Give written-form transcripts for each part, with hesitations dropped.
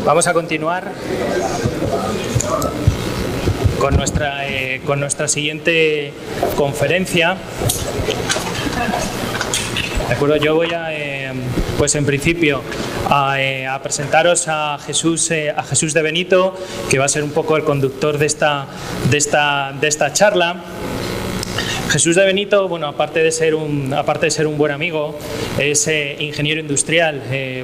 Vamos a continuar con nuestra siguiente conferencia. De acuerdo, yo voy a, pues en principio, a presentaros a Jesús de Benito, que va a ser un poco el conductor de esta charla. Jesús de Benito, bueno, aparte de ser un buen amigo, es ingeniero industrial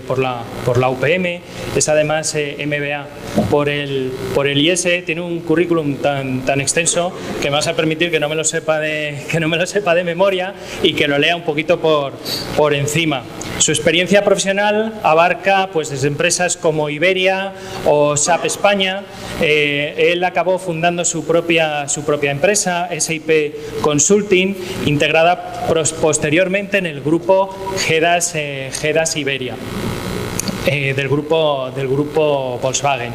por la UPM, es además MBA por el IES, tiene un currículum tan extenso que me vas a permitir que no me lo sepa de memoria y que lo lea un poquito por encima. Su experiencia profesional abarca pues desde empresas como Iberia o SAP España. Él acabó fundando su propia empresa, SIP Consulting, integrada posteriormente en el grupo GEDAS Iberia, del grupo Volkswagen.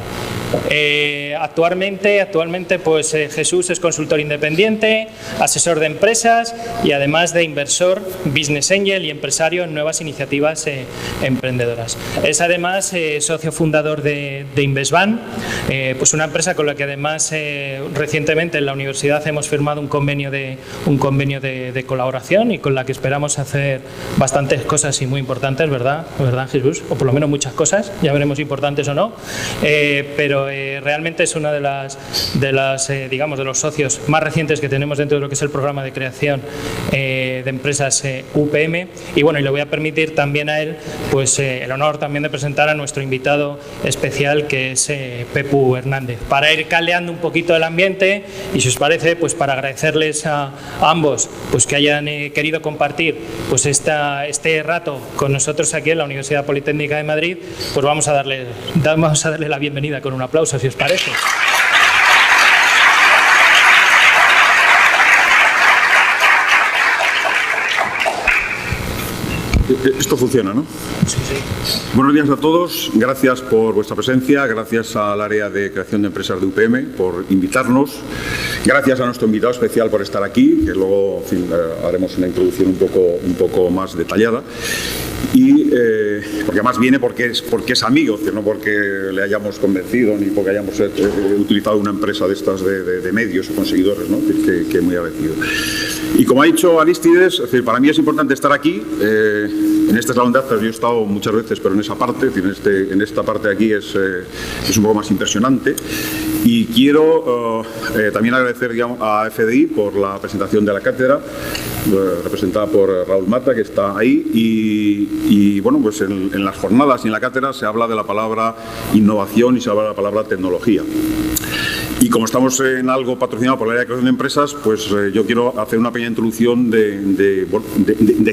Actualmente pues Jesús es consultor independiente, asesor de empresas y además de inversor, business angel y empresario en nuevas iniciativas emprendedoras. Es además socio fundador de Investbank, pues una empresa con la que además recientemente en la universidad hemos firmado un convenio de colaboración y con la que esperamos hacer bastantes cosas y muy importantes, ¿verdad Jesús? O por lo menos muchas cosas, ya veremos importantes o no, pero realmente es una de los socios más recientes que tenemos dentro de lo que es el programa de creación de empresas UPM. Y bueno, y le voy a permitir también a él pues el honor también de presentar a nuestro invitado especial, que es Pepu Hernández, para ir caldeando un poquito el ambiente y, si os parece, pues para agradecerles a ambos pues que hayan querido compartir pues este rato con nosotros aquí en la Universidad Politécnica de Madrid, pues vamos a darle la bienvenida con un aplauso, si os parece. Esto funciona, ¿no? Sí, sí. Buenos días a todos, gracias por vuestra presencia, gracias al área de creación de empresas de UPM por invitarnos, gracias a nuestro invitado especial por estar aquí, que luego en fin, haremos una introducción un poco más detallada. Y porque además viene porque es amigo, no porque le hayamos convencido ni porque hayamos utilizado una empresa de estas de medios o conseguidores, ¿no? que muy agradecido. Y como ha dicho Aristides, es decir, para mí es importante estar aquí. En este salón de actas yo he estado muchas veces, pero en esa parte, en esta parte de aquí es un poco más impresionante. Y quiero también agradecer, digamos, a FDI por la presentación de la cátedra, representada por Raúl Mata, que está ahí. Y bueno, pues en las jornadas y en la cátedra se habla de la palabra innovación y se habla de la palabra tecnología. Y como estamos en algo patrocinado por el área de creación de empresas, pues yo quiero hacer una pequeña introducción de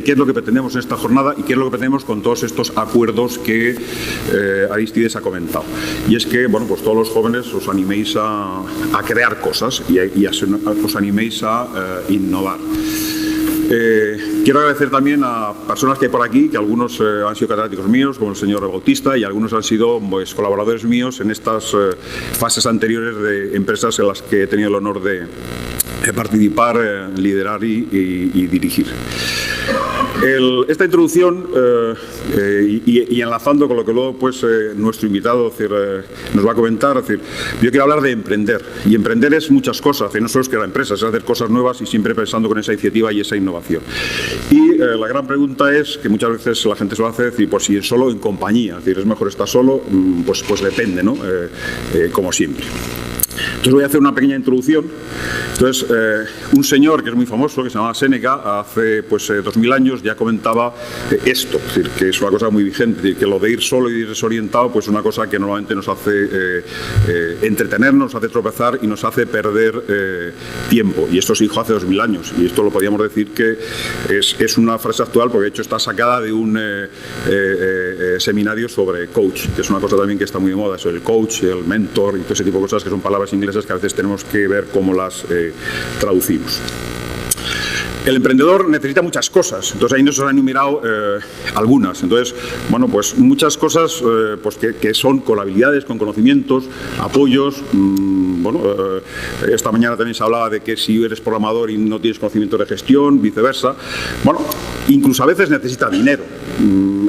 qué es lo que pretendemos en esta jornada y qué es lo que pretendemos con todos estos acuerdos que Aristides ha comentado. Y es que, bueno, pues todos los jóvenes os animéis a crear cosas y os animéis a innovar. Quiero agradecer también a personas que hay por aquí, que algunos han sido catedráticos míos, como el señor Bautista, y algunos han sido pues, colaboradores míos en estas fases anteriores de empresas en las que he tenido el honor de participar, liderar y dirigir. Esta introducción y enlazando con lo que luego pues, nuestro invitado nos va a comentar, yo quiero hablar de emprender, y emprender es muchas cosas, no solo es crear empresas, es hacer cosas nuevas y siempre pensando con esa iniciativa y esa innovación. Y la gran pregunta es, que muchas veces la gente se lo hace, decir, pues si es solo en compañía, es mejor estar solo, pues depende, ¿no? Como siempre. Entonces voy a hacer una pequeña introducción. Entonces, un señor que es muy famoso, que se llama Séneca, hace pues 2000 años ya comentaba esto, es decir, que es una cosa muy vigente, es decir, que lo de ir solo y ir desorientado, pues es una cosa que normalmente nos hace entretenernos, nos hace tropezar y nos hace perder tiempo. Y esto se dijo hace 2000 años, y esto lo podríamos decir que es una frase actual, porque de hecho está sacada de un seminario sobre coach, que es una cosa también que está muy de moda, eso, el coach, el mentor y todo ese tipo de cosas que son palabras inglesas que a veces tenemos que ver cómo las traducimos. El emprendedor necesita muchas cosas, entonces ahí nos han enumerado algunas. Entonces, bueno, pues muchas cosas pues que son con habilidades, con conocimientos, apoyos. Esta mañana también se hablaba de que si eres programador y no tienes conocimiento de gestión, viceversa. Bueno, incluso a veces necesita dinero.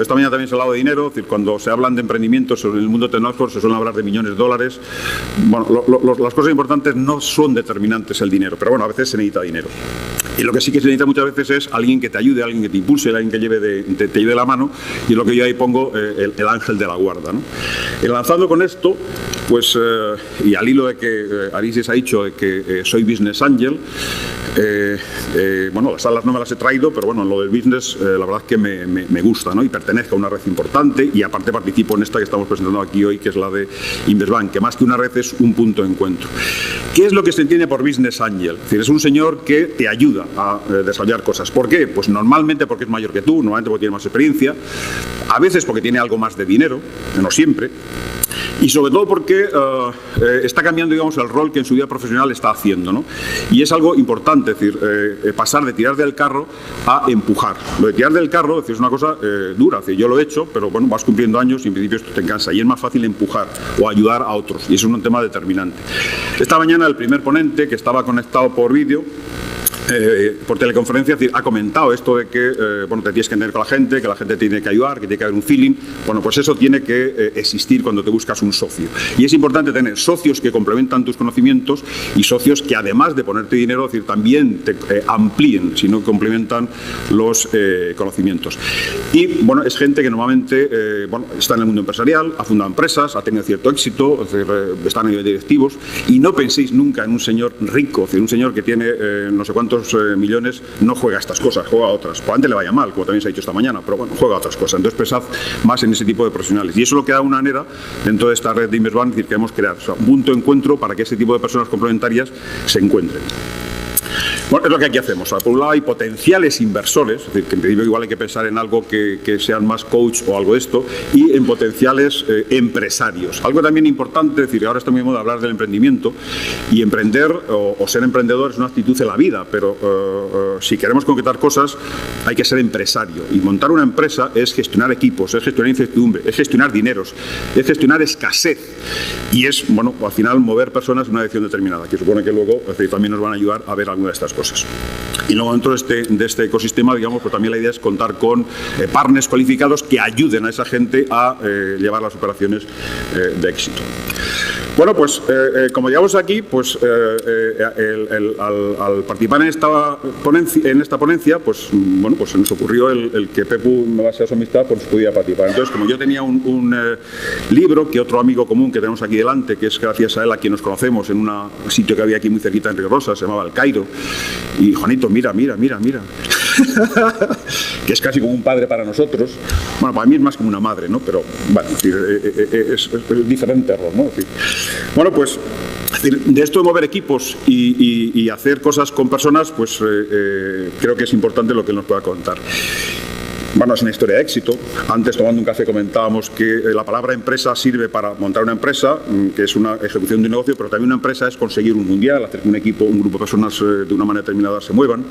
Esta mañana también se ha hablado de dinero, es decir, cuando se hablan de emprendimientos en el mundo tecnológico se suelen hablar de millones de dólares. Bueno, las cosas importantes no son determinantes el dinero, pero bueno, a veces se necesita dinero. Y lo que sí que se necesita muchas veces es alguien que te ayude, alguien que te impulse, alguien que te lleve la mano, y es lo que yo ahí pongo el ángel de la guarda, ¿no? Enlazando con esto, pues, y al hilo de que Arisis ha dicho de que soy Business Angel, bueno, las salas no me las he traído, pero bueno, en lo del business la verdad es que me gusta, ¿no? Y pertenezco a una red importante y aparte participo en esta que estamos presentando aquí hoy, que es la de Investbank, que más que una red es un punto de encuentro. ¿Qué es lo que se entiende por Business Angel? Es decir, es un señor que te ayuda a desarrollar cosas. ¿Por qué? Pues normalmente porque es mayor que tú, normalmente porque tiene más experiencia, a veces porque tiene algo más de dinero, no siempre, y sobre todo porque está cambiando, digamos, el rol que en su vida profesional está haciendo, ¿no? Y es algo importante, es decir, pasar de tirar del carro a empujar. Lo de tirar del carro, es decir, es una cosa dura, es decir, yo lo he hecho, pero bueno, vas cumpliendo años y en principio esto te cansa y es más fácil empujar o ayudar a otros, y eso es un tema determinante. Esta mañana el primer ponente, que estaba conectado por vídeo, por teleconferencia, es decir, ha comentado esto de que bueno, te tienes que entender con la gente, que la gente tiene que ayudar, que tiene que haber un feeling. Bueno, pues eso tiene que existir cuando te buscas un socio. Y es importante tener socios que complementan tus conocimientos y socios que además de ponerte dinero, es decir, también te amplíen, si no complementan los conocimientos. Y bueno, es gente que normalmente bueno, está en el mundo empresarial, ha fundado empresas, ha tenido cierto éxito, es decir, está a nivel directivos, y no penséis nunca en un señor rico, es decir, un señor que tiene no sé cuántos millones, no juega a estas cosas, juega a otras. Probablemente le vaya mal, como también se ha dicho esta mañana, pero bueno, juega a otras cosas. Entonces pensad más en ese tipo de profesionales. Y eso es lo que da una manera dentro de esta red de Investbank, es decir, queremos crear un punto de encuentro para que ese tipo de personas complementarias se encuentren. Bueno, es lo que aquí hacemos. Por un lado hay potenciales inversores, es decir, que en principio igual hay que pensar en algo que sean más coach o algo de esto, y en potenciales empresarios. Algo también importante, es decir, ahora está muy de moda hablar del emprendimiento, y emprender o ser emprendedor es una actitud en la vida, pero si queremos concretar cosas hay que ser empresario. Y montar una empresa es gestionar equipos, es gestionar incertidumbre, es gestionar dineros, es gestionar escasez, y es, bueno, al final mover personas en una dirección determinada, que supone que luego, es decir, también nos van a ayudar a ver alguna de estas cosas. Y luego dentro de este ecosistema, digamos, pues también la idea es contar con partners cualificados que ayuden a esa gente a llevar las operaciones de éxito. Bueno, pues como llegamos aquí, pues al participar en esta ponencia, pues bueno, pues se nos ocurrió el que Pepu, me base a su amistad, pues pudiera participar. Entonces, como yo tenía un libro que otro amigo común que tenemos aquí delante, que es gracias a él a quien nos conocemos, en un sitio que había aquí muy cerquita en Río Rosa, se llamaba El Cairo, y Juanito, mira, que es casi como un padre para nosotros. Bueno, para mí es más como una madre, ¿no? Pero bueno, es diferente error, ¿no? Bueno, pues de esto de mover equipos y hacer cosas con personas, pues creo que es importante lo que él nos pueda contar. Bueno, es una historia de éxito. Antes, tomando un café, comentábamos que la palabra empresa sirve para montar una empresa, que es una ejecución de un negocio, pero también una empresa es conseguir un mundial, hacer que un equipo, un grupo de personas de una manera determinada se muevan.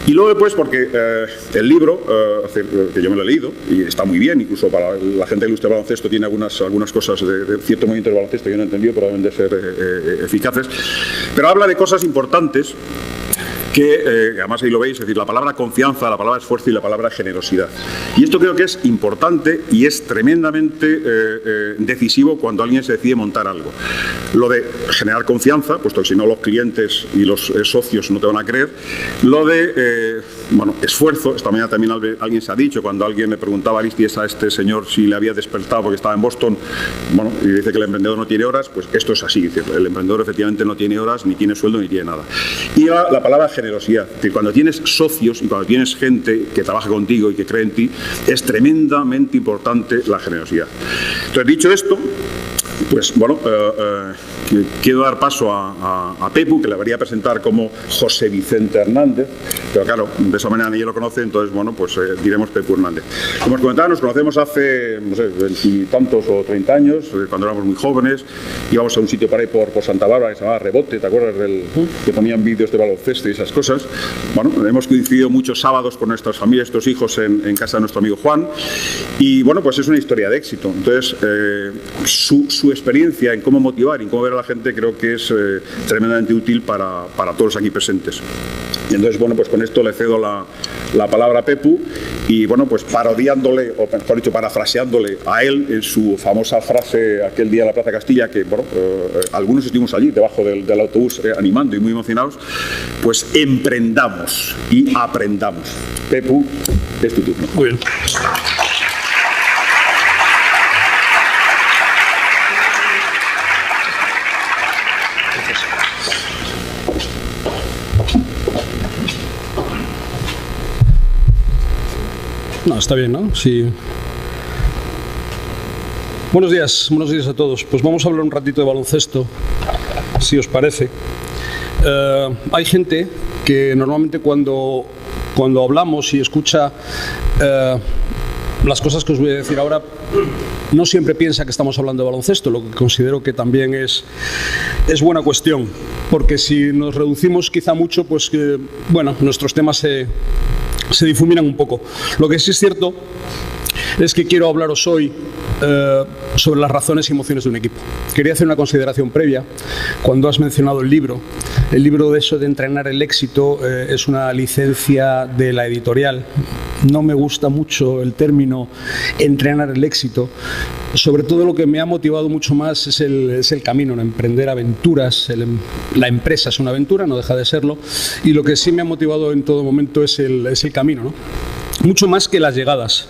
Y luego después, porque el libro, que yo me lo he leído, y está muy bien, incluso para la gente que le gusta el baloncesto, tiene algunas cosas de cierto movimiento de baloncesto que yo no he entendido, pero deben de ser eficaces. Pero habla de cosas importantes que además ahí lo veis, es decir, la palabra confianza, la palabra esfuerzo y la palabra generosidad. Y esto creo que es importante y es tremendamente decisivo cuando alguien se decide montar algo. Lo de generar confianza, puesto que si no los clientes y los socios no te van a creer. Lo de, bueno, esfuerzo. Esta mañana también alguien se ha dicho, cuando alguien le preguntaba a Aristides a este señor si le había despertado porque estaba en Boston, bueno, y dice que el emprendedor no tiene horas, pues esto es así. El emprendedor efectivamente no tiene horas, ni tiene sueldo, ni tiene nada. Y la palabra generosidad. Es decir, cuando tienes socios y cuando tienes gente que trabaja contigo y que cree en ti, es tremendamente importante la generosidad. Entonces, dicho esto, Pues bueno, quiero dar paso a Pepu, que le debería presentar como José Vicente Hernández, pero claro, de esa manera nadie lo conoce, entonces bueno, pues diremos Pepu Hernández. Como os comentaba, nos conocemos hace, no sé, 20 y tantos o 30 años, cuando éramos muy jóvenes, íbamos a un sitio por ahí por Santa Bárbara que se llamaba Rebote, ¿te acuerdas? Que ponían vídeos de baloncesto y esas cosas. Bueno, hemos coincidido muchos sábados con nuestras familias, estos hijos en casa de nuestro amigo Juan, y bueno, pues es una historia de éxito. Entonces, su experiencia en cómo motivar y cómo ver a la gente creo que es tremendamente útil para todos aquí presentes. Y entonces, bueno, pues con esto le cedo la palabra a Pepu y, bueno, pues parodiándole, o mejor dicho, parafraseándole a él en su famosa frase aquel día en la Plaza Castilla, que, bueno, algunos estuvimos allí debajo del autobús animando y muy emocionados, pues emprendamos y aprendamos. Pepu, es tu turno. Muy bien. No, está bien, ¿no? Sí. Buenos días a todos. Pues vamos a hablar un ratito de baloncesto, si os parece. Hay gente que normalmente cuando hablamos y escucha las cosas que os voy a decir ahora, no siempre piensa que estamos hablando de baloncesto, lo que considero que también es buena cuestión, porque si nos reducimos quizá mucho, pues bueno, nuestros temas se difuminan un poco. Lo que sí es cierto es que quiero hablaros hoy sobre las razones y emociones de un equipo. Quería hacer una consideración previa. Cuando has mencionado el libro de eso de entrenar el éxito es una licencia de la editorial. No me gusta mucho el término entrenar el éxito. Sobre todo lo que me ha motivado mucho más es el camino, emprender aventuras. La empresa es una aventura, no deja de serlo. Y lo que sí me ha motivado en todo momento es el camino, ¿no? Mucho más que las llegadas.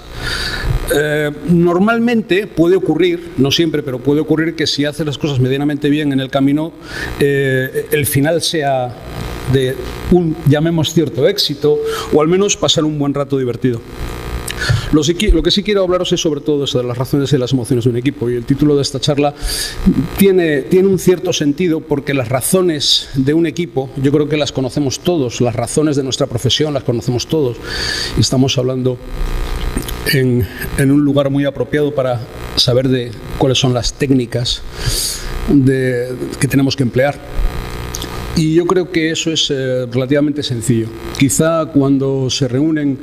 Normalmente puede ocurrir, no siempre, pero puede ocurrir que si haces las cosas medianamente bien en el camino, el final sea de un, llamemos, cierto éxito, o al menos pasar un buen rato divertido. Lo que sí quiero hablaros es sobre todo eso de las razones y las emociones de un equipo, y el título de esta charla tiene un cierto sentido porque las razones de un equipo yo creo que las conocemos todos, las razones de nuestra profesión las conocemos todos, y estamos hablando en un lugar muy apropiado para saber de cuáles son las técnicas que tenemos que emplear. Y yo creo que eso es relativamente sencillo. Quizá cuando se reúnen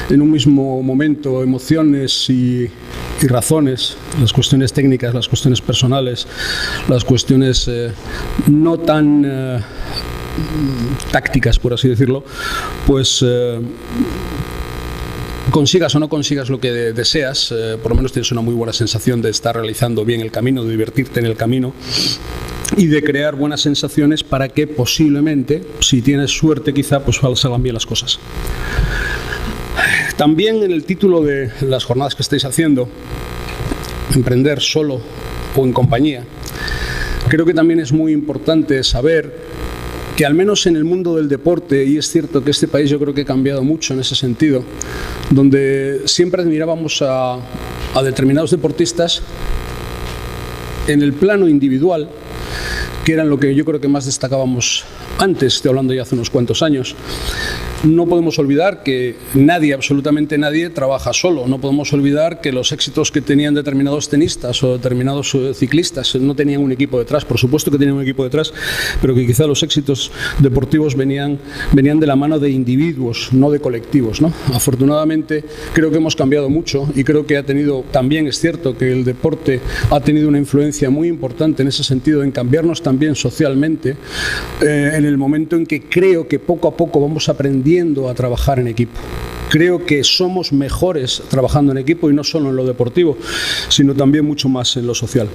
en un mismo momento emociones y razones, las cuestiones técnicas, las cuestiones personales, las cuestiones no tan tácticas, por así decirlo, pues consigas o no consigas lo que deseas, por lo menos tienes una muy buena sensación de estar realizando bien el camino, de divertirte en el camino y de crear buenas sensaciones para que posiblemente, si tienes suerte quizá, pues salgan bien las cosas. También en el título de las jornadas que estáis haciendo, emprender solo o en compañía, creo que también es muy importante saber que al menos en el mundo del deporte, y es cierto que este país yo creo que ha cambiado mucho en ese sentido, donde siempre admirábamos a determinados deportistas en el plano individual, que eran lo que yo creo que más destacábamos antes, estoy hablando ya hace unos cuantos años. No podemos olvidar que nadie, absolutamente nadie, trabaja solo. No podemos olvidar que los éxitos que tenían determinados tenistas o determinados ciclistas no tenían un equipo detrás. Por supuesto que tenían un equipo detrás, pero que quizá los éxitos deportivos venían de la mano de individuos, no de colectivos, ¿no? Afortunadamente creo que hemos cambiado mucho y creo que también es cierto que el deporte ha tenido una influencia muy importante en ese sentido, en cambiarnos también socialmente, en el momento en que creo que poco a poco vamos aprendiendo a trabajar en equipo. Creo que somos mejores trabajando en equipo y no solo en lo deportivo, sino también mucho más en lo social.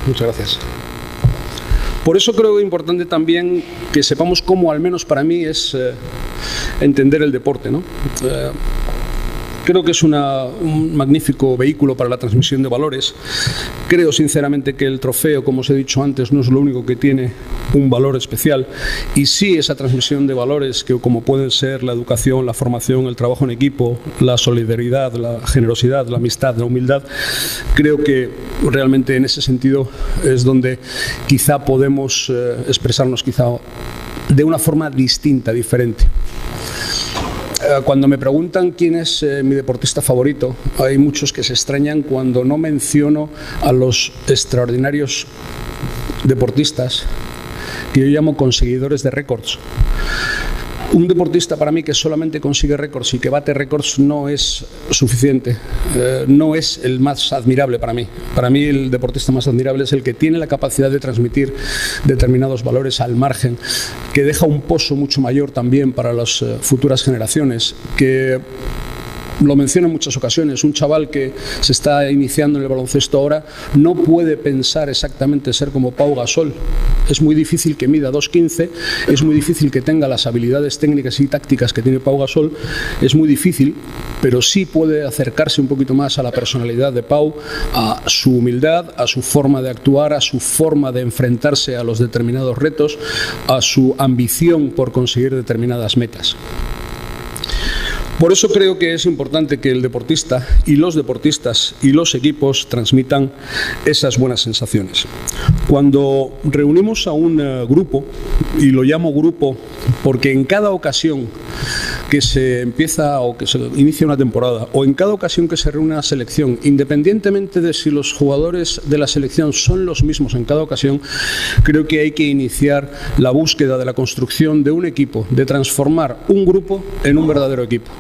Muchas gracias. Por eso creo que es importante también que sepamos cómo, al menos para mí, es entender el deporte, ¿no? Creo que es un magnífico vehículo para la transmisión de valores. Creo sinceramente que el trofeo, como os he dicho antes, no es lo único que tiene un valor especial, y sí esa transmisión de valores que, como pueden ser la educación, la formación, el trabajo en equipo, la solidaridad, la generosidad, la amistad, la humildad, creo que realmente en ese sentido es donde quizá podemos expresarnos quizá de una forma distinta, diferente. Cuando me preguntan quién es mi deportista favorito, hay muchos que se extrañan cuando no menciono a los extraordinarios deportistas que yo llamo conseguidores de récords. Un deportista para mí que solamente consigue récords y que bate récords no es suficiente, no es el más admirable para mí. Para mí el deportista más admirable es el que tiene la capacidad de transmitir determinados valores al margen, que deja un pozo mucho mayor también para las futuras generaciones, que lo menciono en muchas ocasiones. Un chaval que se está iniciando en el baloncesto ahora no puede pensar exactamente ser como Pau Gasol. Es muy difícil que mida 2,15, es muy difícil que tenga las habilidades técnicas y tácticas que tiene Pau Gasol, es muy difícil, pero sí puede acercarse un poquito más a la personalidad de Pau, a su humildad, a su forma de actuar, a su forma de enfrentarse a los determinados retos, a su ambición por conseguir determinadas metas. Por eso creo que es importante que el deportista y los deportistas y los equipos transmitan esas buenas sensaciones. Cuando reunimos a un grupo, y lo llamo grupo porque en cada ocasión que se empieza o que se inicia una temporada, o en cada ocasión que se reúne una selección, independientemente de si los jugadores de la selección son los mismos en cada ocasión, creo que hay que iniciar la búsqueda de la construcción de un equipo, de transformar un grupo en un verdadero equipo.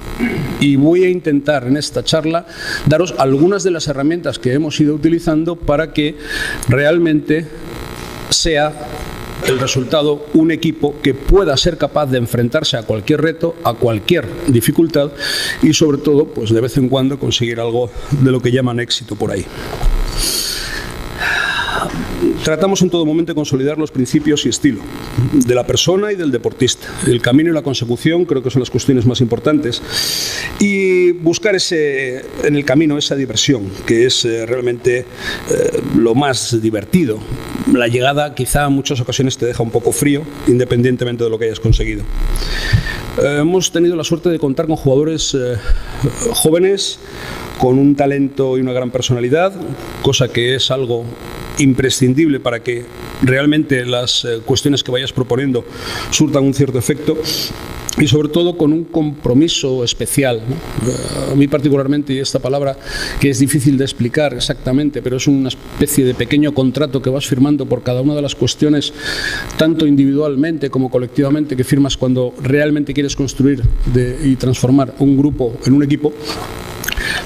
Y voy a intentar en esta charla daros algunas de las herramientas que hemos ido utilizando para que realmente sea el resultado un equipo que pueda ser capaz de enfrentarse a cualquier reto, a cualquier dificultad, y sobre todo, pues de vez en cuando conseguir algo de lo que llaman éxito por ahí. Tratamos en todo momento de consolidar los principios y estilo de la persona y del deportista. El camino y la consecución creo que son las cuestiones más importantes, y buscar en el camino esa diversión, que es realmente lo más divertido. La llegada quizá en muchas ocasiones te deja un poco frío, independientemente de lo que hayas conseguido. Hemos tenido la suerte de contar con jugadores jóvenes, con un talento y una gran personalidad, cosa que es algo imprescindible para que realmente las cuestiones que vayas proponiendo surtan un cierto efecto, y sobre todo con un compromiso especial, ¿no? A mí particularmente, y esta palabra que es difícil de explicar exactamente, pero es una especie de pequeño contrato que vas firmando por cada una de las cuestiones, tanto individualmente como colectivamente, que firmas cuando realmente quieres construir y transformar un grupo en un equipo.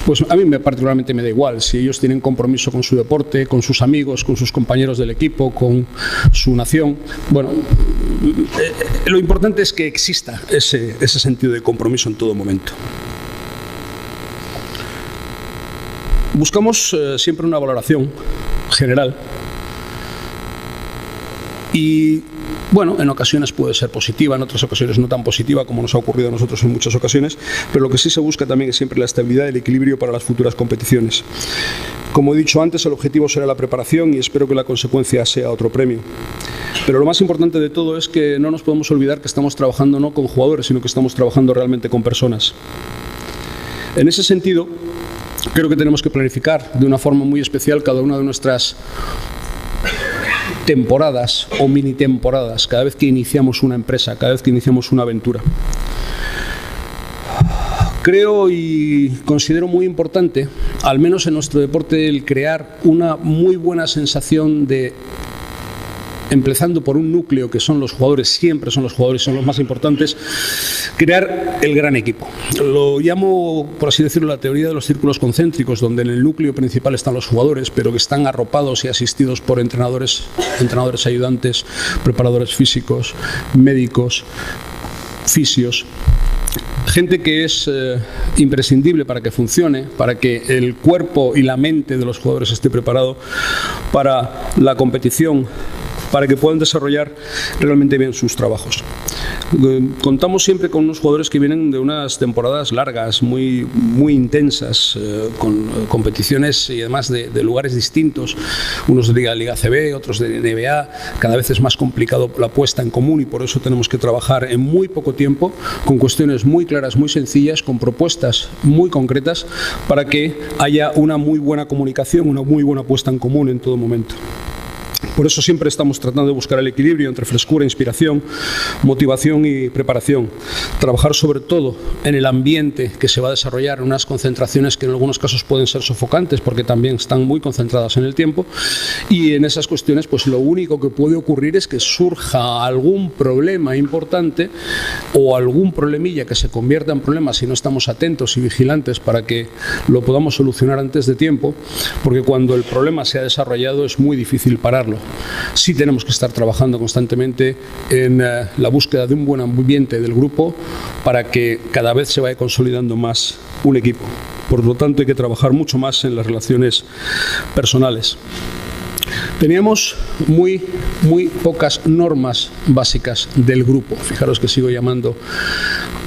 Pues a mí particularmente me da igual si ellos tienen compromiso con su deporte, con sus amigos, con sus compañeros del equipo, con su nación. Bueno, lo importante es que exista ese sentido de compromiso en todo momento. Buscamos siempre una valoración general y, bueno, en ocasiones puede ser positiva, en otras ocasiones no tan positiva, como nos ha ocurrido a nosotros en muchas ocasiones, pero lo que sí se busca también es siempre la estabilidad y el equilibrio para las futuras competiciones. Como he dicho antes, el objetivo será la preparación y espero que la consecuencia sea otro premio. Pero lo más importante de todo es que no nos podemos olvidar que estamos trabajando no con jugadores, sino que estamos trabajando realmente con personas. En ese sentido, creo que tenemos que planificar de una forma muy especial cada una de nuestras temporadas o mini temporadas, cada vez que iniciamos una empresa, cada vez que iniciamos una aventura. Creo y considero muy importante, al menos en nuestro deporte, el crear una muy buena sensación de, empezando por un núcleo que son los jugadores, siempre son los jugadores, son los más importantes, crear el gran equipo. Lo llamo, por así decirlo, la teoría de los círculos concéntricos, donde en el núcleo principal están los jugadores, pero que están arropados y asistidos por entrenadores ayudantes, preparadores físicos, médicos, fisios. Gente que es imprescindible para que funcione, para que el cuerpo y la mente de los jugadores esté preparado para la competición, para que puedan desarrollar realmente bien sus trabajos. Contamos siempre con unos jugadores que vienen de unas temporadas largas, muy intensas, con competiciones y además de lugares distintos, unos de Liga CB, otros de NBA. Cada vez es más complicado la puesta en común y por eso tenemos que trabajar en muy poco tiempo, con cuestiones muy claras, muy sencillas, con propuestas muy concretas para que haya una muy buena comunicación, una muy buena puesta en común en todo momento. Por eso siempre estamos tratando de buscar el equilibrio entre frescura, inspiración, motivación y preparación. Trabajar sobre todo en el ambiente que se va a desarrollar, en unas concentraciones que en algunos casos pueden ser sofocantes porque también están muy concentradas en el tiempo, y en esas cuestiones pues lo único que puede ocurrir es que surja algún problema importante o algún problemilla que se convierta en problema si no estamos atentos y vigilantes para que lo podamos solucionar antes de tiempo, porque cuando el problema se ha desarrollado es muy difícil pararlo. Sí tenemos que estar trabajando constantemente en la búsqueda de un buen ambiente del grupo para que cada vez se vaya consolidando más un equipo. Por lo tanto, hay que trabajar mucho más en las relaciones personales. Teníamos muy pocas normas básicas del grupo. Fijaros que sigo llamando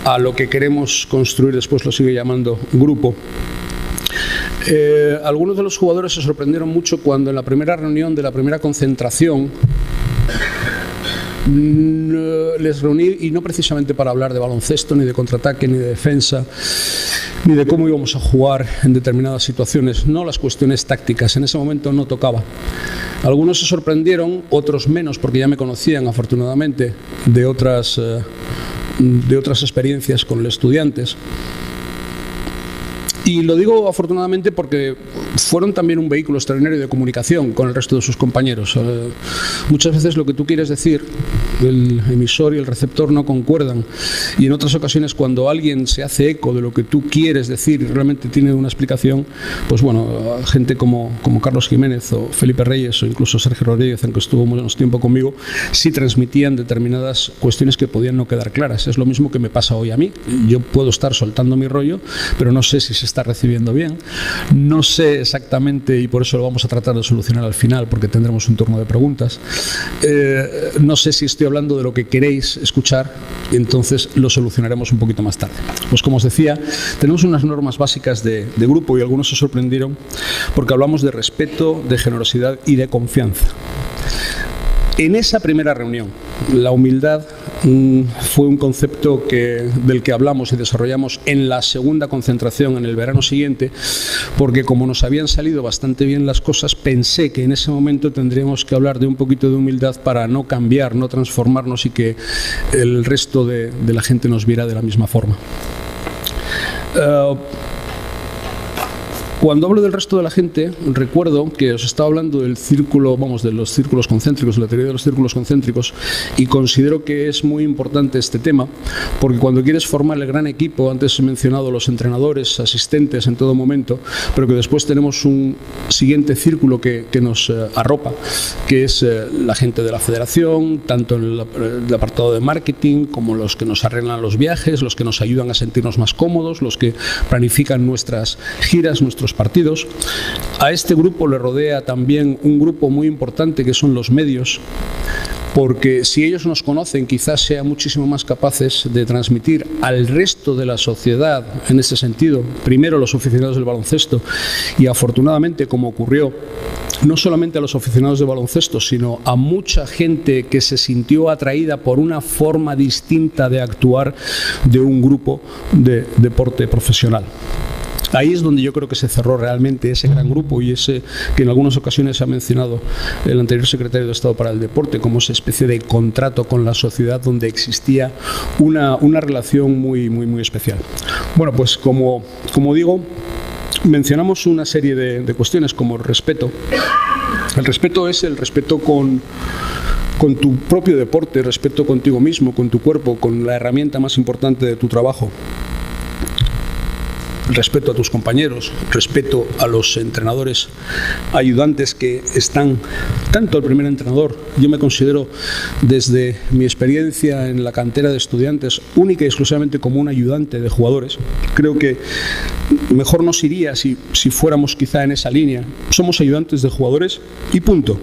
a lo que queremos construir, después lo sigo llamando grupo. Algunos de los jugadores se sorprendieron mucho cuando en la primera reunión de la primera concentración les reuní, y no precisamente para hablar de baloncesto, ni de contraataque, ni de defensa, ni de cómo íbamos a jugar en determinadas situaciones, no las cuestiones tácticas, en ese momento no tocaba. Algunos se sorprendieron, otros menos, porque ya me conocían afortunadamente de otras experiencias con los estudiantes. Y lo digo afortunadamente porque fueron también un vehículo extraordinario de comunicación con el resto de sus compañeros. Muchas veces lo que tú quieres decir, el emisor y el receptor no concuerdan, y en otras ocasiones cuando alguien se hace eco de lo que tú quieres decir y realmente tiene una explicación, pues bueno, gente como Carlos Jiménez o Felipe Reyes o incluso Sergio Rodríguez, aunque estuvo menos tiempo conmigo, sí transmitían determinadas cuestiones que podían no quedar claras. Es lo mismo que me pasa hoy a mí. Yo puedo estar soltando mi rollo, pero no sé si se está recibiendo bien, no sé exactamente, y por eso lo vamos a tratar de solucionar al final, porque tendremos un turno de preguntas. No sé si estoy hablando de lo que queréis escuchar, y entonces lo solucionaremos un poquito más tarde. Pues como os decía, tenemos unas normas básicas de grupo, y algunos se sorprendieron porque hablamos de respeto, de generosidad y de confianza. En esa primera reunión, la humildad fue un concepto del que hablamos y desarrollamos en la segunda concentración en el verano siguiente, porque como nos habían salido bastante bien las cosas, pensé que en ese momento tendríamos que hablar de un poquito de humildad para no cambiar, no transformarnos y que el resto de la gente nos viera de la misma forma. Cuando hablo del resto de la gente, recuerdo que os estaba hablando del círculo, de los círculos concéntricos, de la teoría de los círculos concéntricos, y considero que es muy importante este tema, porque cuando quieres formar el gran equipo, antes he mencionado los entrenadores, asistentes en todo momento, pero que después tenemos un siguiente círculo que nos arropa, que es la gente de la federación, tanto en el apartado de marketing, como los que nos arreglan los viajes, los que nos ayudan a sentirnos más cómodos, los que planifican nuestras giras, nuestros partidos. A este grupo le rodea también un grupo muy importante que son los medios, porque si ellos nos conocen quizás sean muchísimo más capaces de transmitir al resto de la sociedad en ese sentido, primero los aficionados del baloncesto, y afortunadamente, como ocurrió, no solamente a los aficionados de baloncesto, sino a mucha gente que se sintió atraída por una forma distinta de actuar de un grupo de deporte profesional. Ahí es donde yo creo que se cerró realmente ese gran grupo, y ese que en algunas ocasiones ha mencionado el anterior secretario de Estado para el Deporte como esa especie de contrato con la sociedad donde existía una relación muy especial. Bueno, pues como digo, mencionamos una serie de cuestiones como el respeto. El respeto es el respeto con tu propio deporte, respeto contigo mismo, con tu cuerpo, con la herramienta más importante de tu trabajo. Respeto a tus compañeros, respeto a los entrenadores ayudantes que están, tanto el primer entrenador, yo me considero desde mi experiencia en la cantera de estudiantes única y exclusivamente como un ayudante de jugadores. Creo que mejor nos iría si fuéramos quizá en esa línea. Somos ayudantes de jugadores y punto.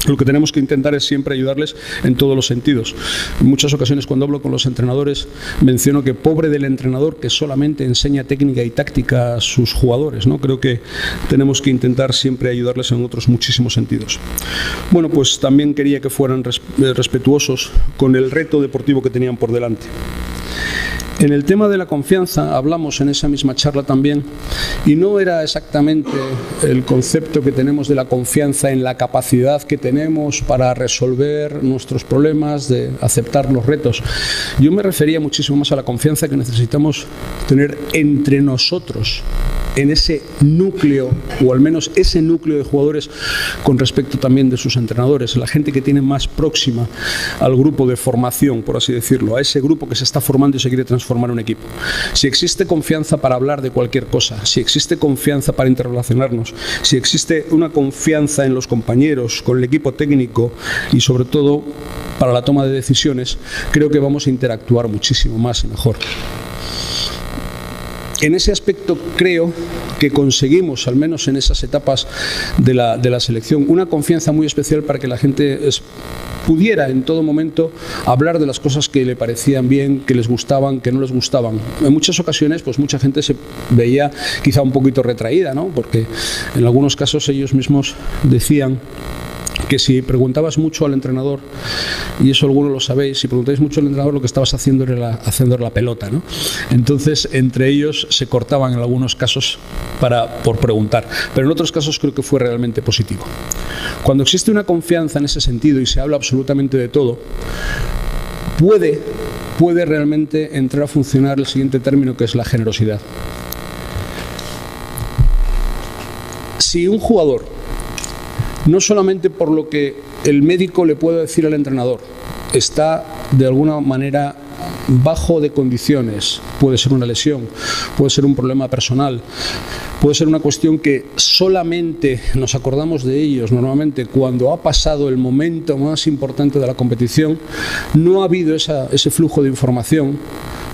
Lo que tenemos que intentar es siempre ayudarles en todos los sentidos. En muchas ocasiones, cuando hablo con los entrenadores, menciono que pobre del entrenador que solamente enseña técnica y táctica a sus jugadores, ¿no? Creo que tenemos que intentar siempre ayudarles en otros muchísimos sentidos. Bueno, pues también quería que fueran respetuosos con el reto deportivo que tenían por delante. En el tema de la confianza hablamos en esa misma charla también, y no era exactamente el concepto que tenemos de la confianza en la capacidad que tenemos para resolver nuestros problemas, de aceptar los retos. Yo me refería muchísimo más a la confianza que necesitamos tener entre nosotros, en ese núcleo, o al menos ese núcleo de jugadores, con respecto también de sus entrenadores, la gente que tiene más próxima al grupo de formación, por así decirlo, a ese grupo que se está formando y se quiere transformar en un equipo. Si existe confianza para hablar de cualquier cosa, si existe confianza para interrelacionarnos, si existe una confianza en los compañeros, con el equipo técnico y sobre todo para la toma de decisiones, creo que vamos a interactuar muchísimo más y mejor. En ese aspecto creo que conseguimos, al menos en esas etapas de la selección, una confianza muy especial para que la gente pudiera en todo momento hablar de las cosas que le parecían bien, que les gustaban, que no les gustaban. En muchas ocasiones, pues mucha gente se veía quizá un poquito retraída, ¿no? Porque en algunos casos ellos mismos decían que si preguntabas mucho al entrenador, y eso algunos lo sabéis, si preguntáis mucho al entrenador, lo que estabas haciendo era la pelota, ¿no? Entonces, entre ellos se cortaban en algunos casos por preguntar, pero en otros casos creo que fue realmente positivo. Cuando existe una confianza en ese sentido y se habla absolutamente de todo, puede realmente entrar a funcionar el siguiente término, que es la generosidad. Si un jugador, no solamente por lo que el médico le puede decir al entrenador, está de alguna manera bajo de condiciones, puede ser una lesión, puede ser un problema personal, puede ser una cuestión que solamente nos acordamos de ellos normalmente cuando ha pasado el momento más importante de la competición, no ha habido ese flujo de información,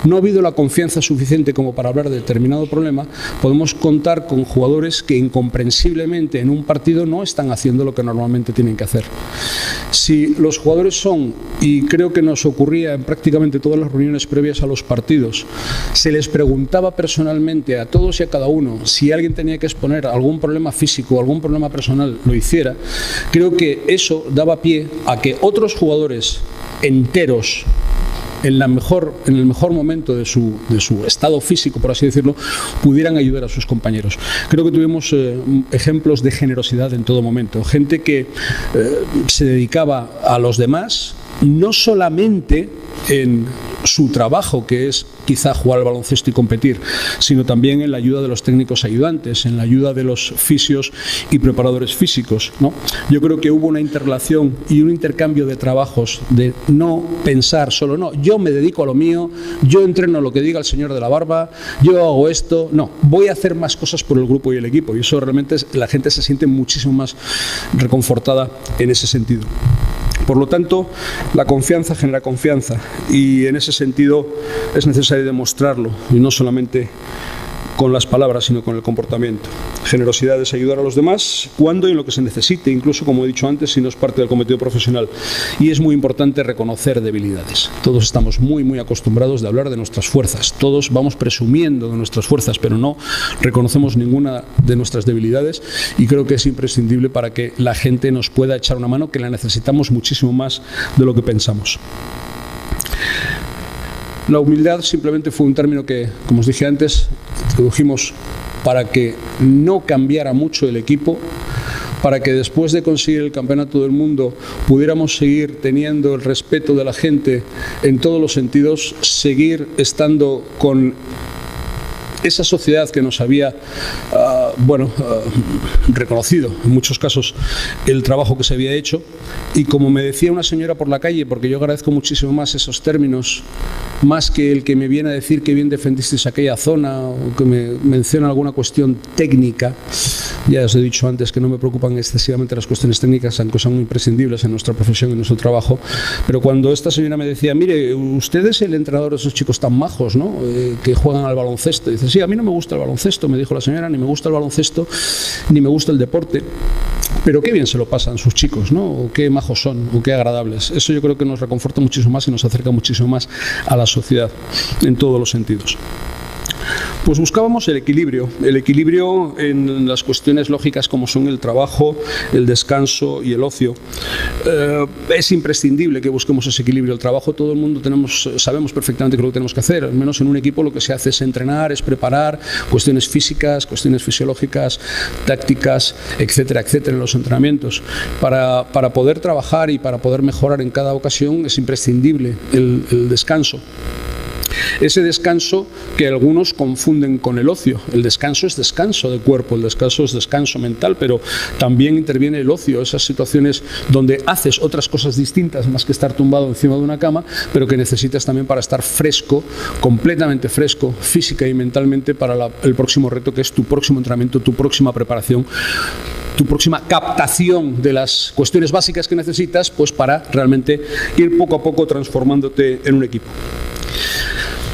no ha habido la confianza suficiente como para hablar de determinado problema, podemos contar con jugadores que incomprensiblemente en un partido no están haciendo lo que normalmente tienen que hacer. Si los jugadores son, y creo que nos ocurría en prácticamente todas las reuniones previas a los partidos, se les preguntaba personalmente a todos y a cada uno si alguien tenía que exponer algún problema físico o algún problema personal, lo hiciera, creo que eso daba pie a que otros jugadores enteros, en el mejor momento de su estado físico, por así decirlo, pudieran ayudar a sus compañeros. Creo que tuvimos ejemplos de generosidad en todo momento. Gente que se dedicaba a los demás, no solamente en su trabajo, que es quizá jugar al baloncesto y competir, sino también en la ayuda de los técnicos ayudantes, en la ayuda de los fisios y preparadores físicos, ¿no? Yo creo que hubo una interrelación y un intercambio de trabajos, de no pensar solo, no, yo me dedico a lo mío, yo entreno lo que diga el señor de la barba, yo hago esto, no, voy a hacer más cosas por el grupo y el equipo, y eso realmente la gente se siente muchísimo más reconfortada en ese sentido. Por lo tanto, la confianza genera confianza y en ese sentido es necesario demostrarlo, y no solamente con las palabras, sino con el comportamiento. Generosidad es ayudar a los demás cuando y en lo que se necesite, incluso, como he dicho antes, si no es parte del cometido profesional. Y es muy importante reconocer debilidades. Todos estamos muy acostumbrados de hablar de nuestras fuerzas. Todos vamos presumiendo de nuestras fuerzas, pero no reconocemos ninguna de nuestras debilidades, y creo que es imprescindible para que la gente nos pueda echar una mano, que la necesitamos muchísimo más de lo que pensamos. La humildad simplemente fue un término que, como os dije antes, introdujimos para que no cambiara mucho el equipo, para que después de conseguir el campeonato del mundo pudiéramos seguir teniendo el respeto de la gente en todos los sentidos, seguir estando con esa sociedad que nos había reconocido en muchos casos el trabajo que se había hecho. Y como me decía una señora por la calle, porque yo agradezco muchísimo más esos términos, más que el que me viene a decir que bien defendisteis aquella zona o que me menciona alguna cuestión técnica, Ya os he dicho antes que no me preocupan excesivamente las cuestiones técnicas, aunque son imprescindibles en nuestra profesión y en nuestro trabajo, pero cuando esta señora me decía, mire, usted es el entrenador de esos chicos tan majos, ¿no?, que juegan al baloncesto. Dice, sí, a mí no me gusta el baloncesto, me dijo la señora, ni me gusta el baloncesto, ni me gusta el deporte, pero qué bien se lo pasan sus chicos, ¿no?, o qué majos son, o qué agradables. Eso yo creo que nos reconforta muchísimo más y nos acerca muchísimo más a la sociedad en todos los sentidos. Pues buscábamos el equilibrio en las cuestiones lógicas como son el trabajo, el descanso y el ocio. Es imprescindible que busquemos ese equilibrio. El trabajo, todo el mundo sabemos perfectamente qué es lo que tenemos que hacer. Al menos en un equipo lo que se hace es entrenar, es preparar cuestiones físicas, cuestiones fisiológicas, tácticas, etcétera, etcétera, en los entrenamientos. Para poder trabajar y para poder mejorar en cada ocasión es imprescindible el descanso. Ese descanso que algunos confunden con el ocio. El descanso es descanso de cuerpo, el descanso es descanso mental, pero también interviene el ocio, esas situaciones donde haces otras cosas distintas más que estar tumbado encima de una cama, pero que necesitas también para estar fresco, completamente fresco, física y mentalmente para el próximo reto, que es tu próximo entrenamiento, tu próxima preparación, tu próxima captación de las cuestiones básicas que necesitas, pues para realmente ir poco a poco transformándote en un equipo.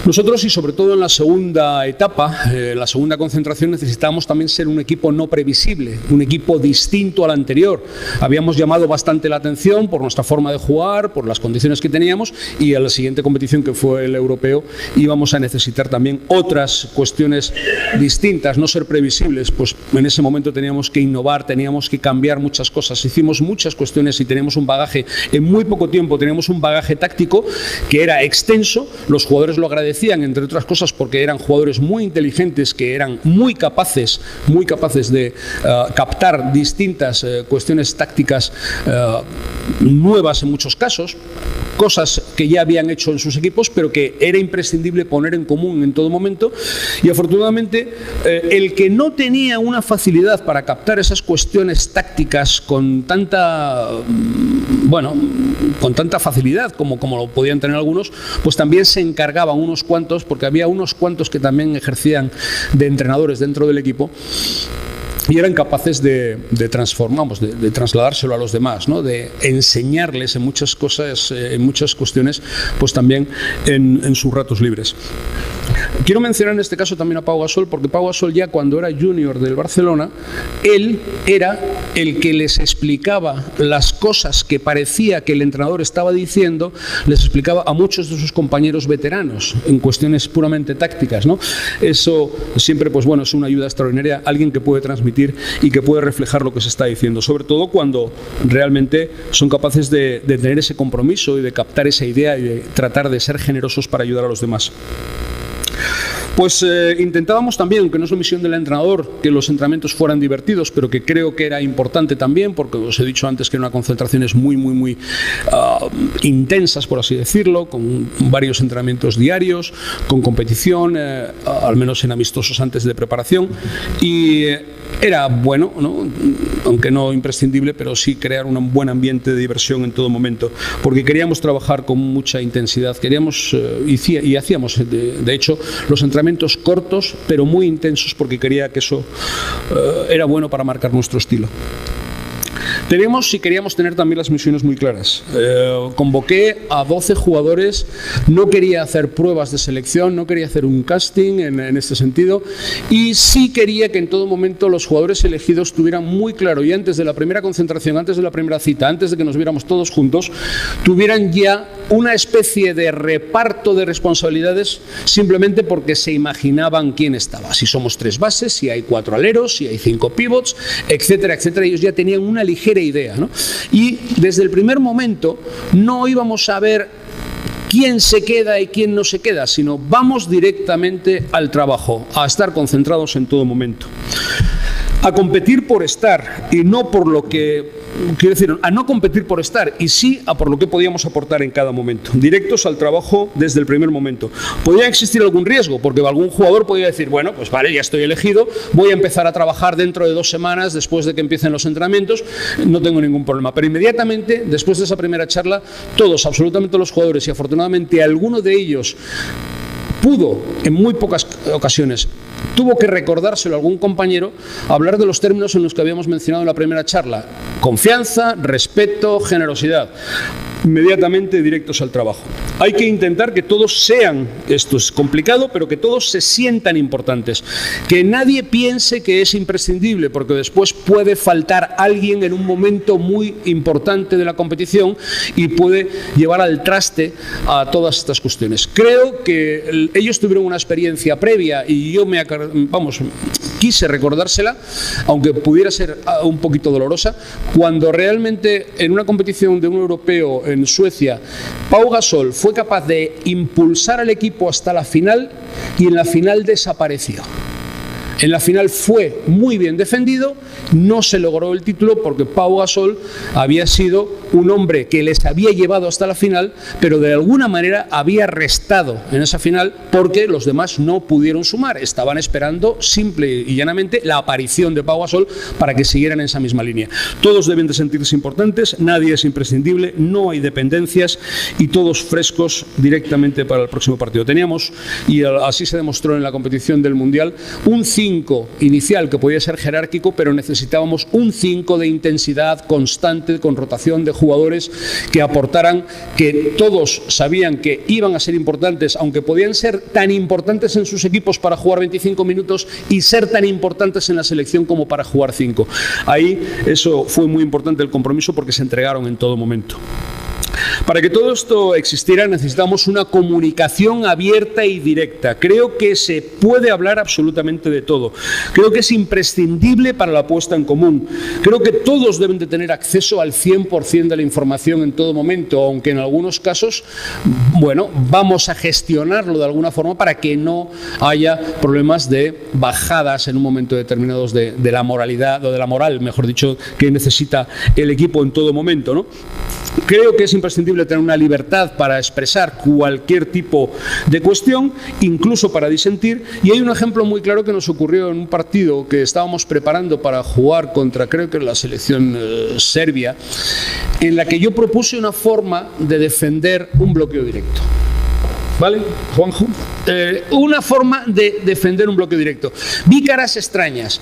Nosotros, y sobre todo en la segunda etapa, la segunda concentración, necesitábamos también ser un equipo no previsible, un equipo distinto al anterior. Habíamos llamado bastante la atención por nuestra forma de jugar, por las condiciones que teníamos, y a la siguiente competición, que fue el europeo, íbamos a necesitar también otras cuestiones distintas, no ser previsibles. Pues en ese momento teníamos que innovar, teníamos que cambiar muchas cosas. Hicimos muchas cuestiones y teníamos un bagaje, en muy poco tiempo teníamos un bagaje táctico que era extenso. Los jugadores lo agradecían, entre otras cosas porque eran jugadores muy inteligentes, que eran muy capaces de captar distintas cuestiones tácticas nuevas en muchos casos, cosas que ya habían hecho en sus equipos, pero que era imprescindible poner en común en todo momento. Y afortunadamente el que no tenía una facilidad para captar esas cuestiones tácticas con tanta facilidad como lo podían tener algunos, pues también se encargaban unos cuantos, porque había unos cuantos que también ejercían de entrenadores dentro del equipo y eran capaces de trasladárselo a los demás, ¿no?, de enseñarles en muchas cosas, en muchas cuestiones, pues también en sus ratos libres. Quiero mencionar en este caso también a Pau Gasol, porque Pau Gasol, ya cuando era junior del Barcelona, él era el que les explicaba las cosas que parecía que el entrenador estaba diciendo, les explicaba a muchos de sus compañeros veteranos en cuestiones puramente tácticas, ¿no? Eso siempre, pues bueno, es una ayuda extraordinaria, alguien que puede transmitir y que puede reflejar lo que se está diciendo, sobre todo cuando realmente son capaces de tener ese compromiso y de captar esa idea y de tratar de ser generosos para ayudar a los demás. Pues intentábamos también, aunque no es la misión del entrenador, que los entrenamientos fueran divertidos, pero que creo que era importante también, porque os he dicho antes que eran concentraciones muy intensas, por así decirlo, con varios entrenamientos diarios, con competición, al menos en amistosos antes de preparación, y era bueno, ¿no?, aunque no imprescindible, pero sí crear un buen ambiente de diversión en todo momento, porque queríamos trabajar con mucha intensidad, queríamos y hacíamos, de hecho, los entrenamientos cortos, pero muy intensos, porque quería que eso era bueno para marcar nuestro estilo. Tenemos y queríamos tener también las misiones muy claras. Convoqué a 12 jugadores, no quería hacer pruebas de selección, no quería hacer un casting en este sentido, y sí quería que en todo momento los jugadores elegidos tuvieran muy claro, y antes de la primera concentración, antes de la primera cita, antes de que nos viéramos todos juntos, tuvieran ya una especie de reparto de responsabilidades, simplemente porque se imaginaban quién estaba. Si somos 3 bases, si hay 4 aleros, si hay 5 pivots, etcétera, etcétera. Ellos ya tenían una ligera idea, ¿no? Y desde el primer momento no íbamos a ver quién se queda y quién no se queda, sino vamos directamente al trabajo, a estar concentrados en todo momento, a competir por estar y no por lo que, quiero decir, a no competir por estar y sí a por lo que podíamos aportar en cada momento, directos al trabajo desde el primer momento. Podría existir algún riesgo, porque algún jugador podría decir, bueno, pues vale, ya estoy elegido, voy a empezar a trabajar dentro de 2 semanas después de que empiecen los entrenamientos, no tengo ningún problema, pero inmediatamente después de esa primera charla, todos, absolutamente los jugadores, y afortunadamente alguno de ellos pudo, en muy pocas ocasiones, tuvo que recordárselo a algún compañero, hablar de los términos en los que habíamos mencionado en la primera charla: confianza, respeto, generosidad. Inmediatamente directos al trabajo. Hay que intentar que todos sean, esto es complicado, pero que todos se sientan importantes. Que nadie piense que es imprescindible, porque después puede faltar alguien en un momento muy importante de la competición y puede llevar al traste a todas estas cuestiones. Creo que ellos tuvieron una experiencia previa y yo quise recordársela, aunque pudiera ser un poquito dolorosa, cuando realmente en una competición de un europeo en Suecia, Pau Gasol fue capaz de impulsar al equipo hasta la final y en la final desapareció. En la final fue muy bien defendido, no se logró el título porque Pau Gasol había sido un hombre que les había llevado hasta la final, pero de alguna manera había restado en esa final porque los demás no pudieron sumar. Estaban esperando simple y llanamente la aparición de Pau Gasol para que siguieran en esa misma línea. Todos deben de sentirse importantes, nadie es imprescindible, no hay dependencias y todos frescos directamente para el próximo partido. Teníamos, y así se demostró en la competición del Mundial, un 5 inicial que podía ser jerárquico, pero necesitábamos un 5 de intensidad constante, con rotación de jugadores que aportaran, que todos sabían que iban a ser importantes, aunque podían ser tan importantes en sus equipos para jugar 25 minutos y ser tan importantes en la selección como para jugar 5. Ahí eso fue muy importante, el compromiso, porque se entregaron en todo momento. Para que todo esto existiera necesitamos una comunicación abierta y directa. Creo que se puede hablar absolutamente de todo. Creo que es imprescindible para la puesta en común. Creo que todos deben de tener acceso al 100% de la información en todo momento, aunque en algunos casos, vamos a gestionarlo de alguna forma para que no haya problemas de bajadas en un momento determinado de la moralidad, o de la moral, mejor dicho, que necesita el equipo en todo momento, ¿no? Creo que es imprescindible tener una libertad para expresar cualquier tipo de cuestión, incluso para disentir, y hay un ejemplo muy claro que nos ocurrió en un partido que estábamos preparando para jugar contra, creo que la selección serbia, en la que yo propuse una forma de defender un bloqueo directo. ¿Vale, Juanjo? Una forma de defender un bloqueo directo. Vi caras extrañas.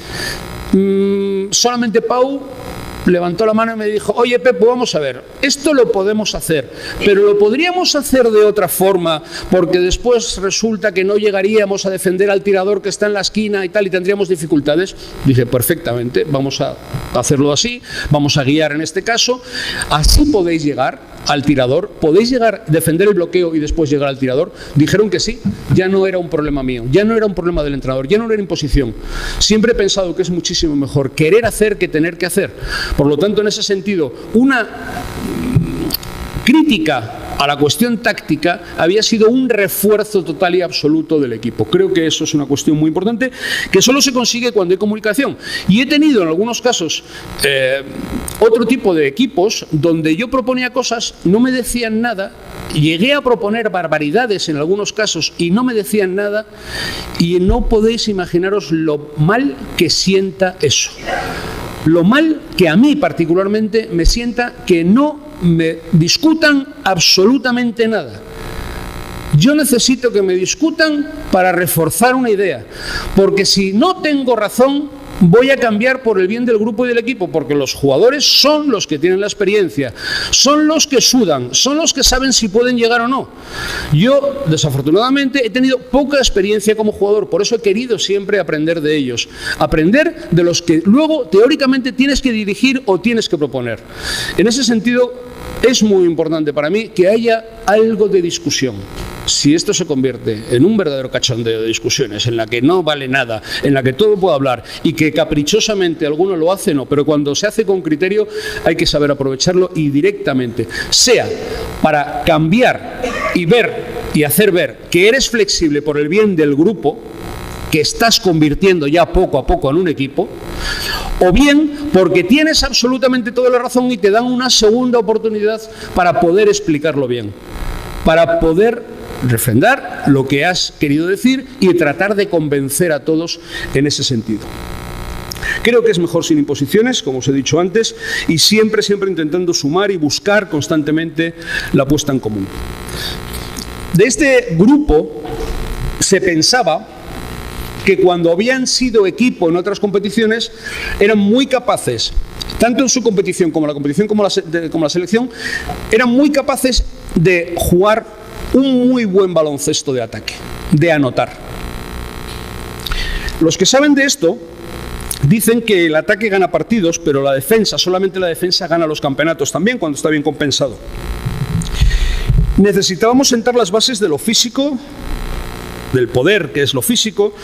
Solamente Pau levantó la mano y me dijo: oye, Pepo, vamos a ver, esto lo podemos hacer, pero lo podríamos hacer de otra forma, porque después resulta que no llegaríamos a defender al tirador que está en la esquina y tal, y tendríamos dificultades. Dije: perfectamente, vamos a hacerlo así, vamos a guiar en este caso, así podéis llegar al tirador, podéis llegar a defender el bloqueo y después llegar al tirador. Dijeron que sí, ya no era un problema mío, ya no era un problema del entrenador, ya no era imposición. Siempre he pensado que es muchísimo mejor querer hacer que tener que hacer. Por lo tanto, en ese sentido, una crítica a la cuestión táctica había sido un refuerzo total y absoluto del equipo. Creo que eso es una cuestión muy importante que solo se consigue cuando hay comunicación. Y he tenido en algunos casos otro tipo de equipos donde yo proponía cosas, no me decían nada, llegué a proponer barbaridades en algunos casos y no me decían nada, y no podéis imaginaros lo mal que sienta eso. Lo mal que a mí particularmente me sienta que no me discutan absolutamente nada. Yo necesito que me discutan para reforzar una idea, porque si no tengo razón, voy a cambiar por el bien del grupo y del equipo, porque los jugadores son los que tienen la experiencia, son los que sudan, son los que saben si pueden llegar o no. Yo, desafortunadamente, he tenido poca experiencia como jugador, por eso he querido siempre aprender de ellos, aprender de los que luego teóricamente tienes que dirigir o tienes que proponer. En ese sentido, es muy importante para mí que haya algo de discusión. Si esto se convierte en un verdadero cachondeo de discusiones, en la que no vale nada, en la que todo puede hablar y que caprichosamente alguno lo hace, no, pero cuando se hace con criterio hay que saber aprovecharlo y directamente, sea para cambiar y ver y hacer ver que eres flexible por el bien del grupo, que estás convirtiendo ya poco a poco en un equipo, o bien porque tienes absolutamente toda la razón y te dan una segunda oportunidad para poder explicarlo bien, para poder refrendar lo que has querido decir y tratar de convencer a todos en ese sentido. Creo que es mejor sin imposiciones, como os he dicho antes, y siempre intentando sumar y buscar constantemente la puesta en común. De este grupo se pensaba que cuando habían sido equipo en otras competiciones eran muy capaces, tanto en su competición como la competición como la selección, eran muy capaces de jugar un muy buen baloncesto de ataque, de anotar. Los que saben de esto dicen que el ataque gana partidos, pero la defensa, solamente la defensa gana los campeonatos también cuando está bien compensado. Necesitábamos sentar las bases de lo físico, del poder, que es lo físico,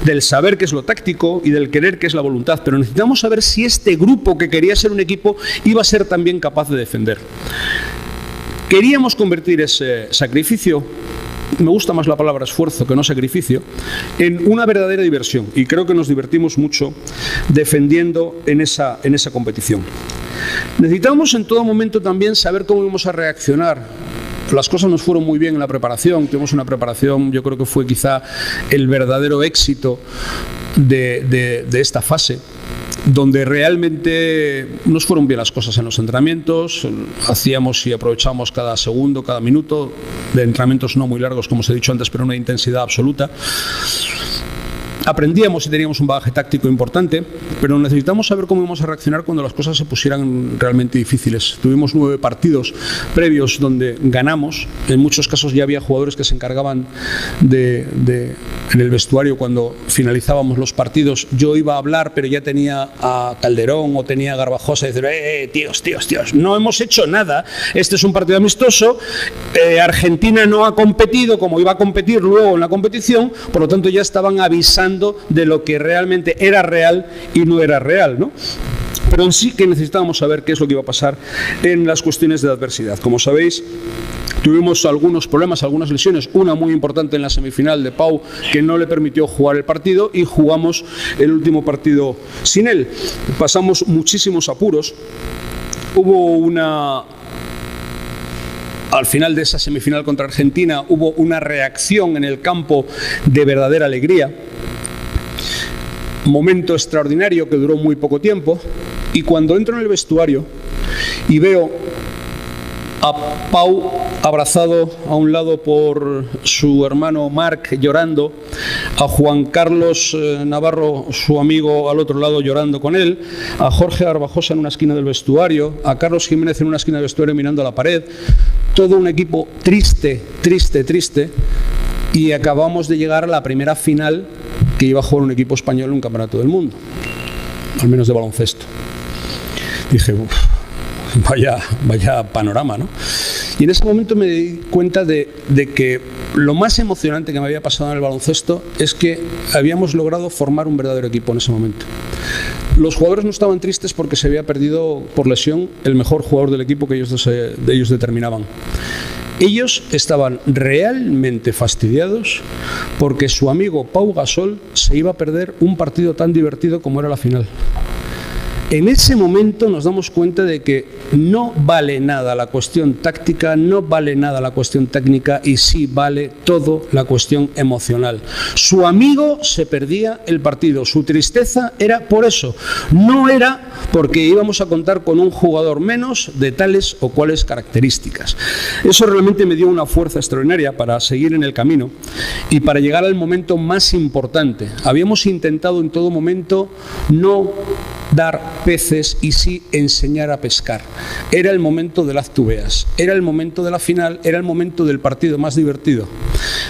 del saber, que es lo táctico, y del querer, que es la voluntad. Pero necesitamos saber si este grupo que quería ser un equipo iba a ser también capaz de defender. Queríamos convertir ese sacrificio, me gusta más la palabra esfuerzo que no sacrificio, en una verdadera diversión. Y creo que nos divertimos mucho defendiendo en esa competición. Necesitamos en todo momento también saber cómo íbamos a reaccionar. Las cosas nos fueron muy bien en la preparación, tuvimos una preparación, yo creo que fue quizá el verdadero éxito de esta fase, donde realmente nos fueron bien las cosas en los entrenamientos, hacíamos y aprovechamos cada segundo, cada minuto, de entrenamientos no muy largos, como os he dicho antes, pero una intensidad absoluta. Aprendíamos y teníamos un bagaje táctico importante, pero necesitamos saber cómo íbamos a reaccionar cuando las cosas se pusieran realmente difíciles. Tuvimos 9 partidos previos donde ganamos. En muchos casos ya había jugadores que se encargaban en el vestuario cuando finalizábamos los partidos. Yo iba a hablar, pero ya tenía a Calderón o tenía a Garbajosa y decir, tíos, no hemos hecho nada. Este es un partido amistoso. Argentina no ha competido como iba a competir luego en la competición, por lo tanto ya estaban avisando de lo que realmente era real y no era real, ¿no? Pero en sí que necesitábamos saber qué es lo que iba a pasar en las cuestiones de adversidad. Como sabéis, tuvimos algunos problemas, algunas lesiones, una muy importante en la semifinal de Pau que no le permitió jugar el partido y jugamos el último partido sin él. Pasamos muchísimos apuros. Al final de esa semifinal contra Argentina hubo una reacción en el campo de verdadera alegría. Momento extraordinario que duró muy poco tiempo, y cuando entro en el vestuario y veo a Pau abrazado a un lado por su hermano Marc llorando, a Juan Carlos Navarro, su amigo, al otro lado llorando con él, a Jorge Garbajosa en una esquina del vestuario, a Carlos Jiménez en una esquina del vestuario mirando a la pared, todo un equipo triste, y acabamos de llegar a la primera final que iba a jugar un equipo español en un campeonato del mundo, al menos de baloncesto. Dije, vaya panorama, ¿no? Y en ese momento me di cuenta de que lo más emocionante que me había pasado en el baloncesto es que habíamos logrado formar un verdadero equipo en ese momento. Los jugadores no estaban tristes porque se había perdido por lesión el mejor jugador del equipo que ellos determinaban. Ellos estaban realmente fastidiados porque su amigo Pau Gasol se iba a perder un partido tan divertido como era la final. En ese momento nos damos cuenta de que no vale nada la cuestión táctica, no vale nada la cuestión técnica, y sí vale todo la cuestión emocional. Su amigo se perdía el partido, su tristeza era por eso, no era porque íbamos a contar con un jugador menos de tales o cuales características. Eso realmente me dio una fuerza extraordinaria para seguir en el camino y para llegar al momento más importante. Habíamos intentado en todo momento no dar peces y sí enseñar a pescar. Era el momento del haz tú veas, era el momento de la final, era el momento del partido más divertido.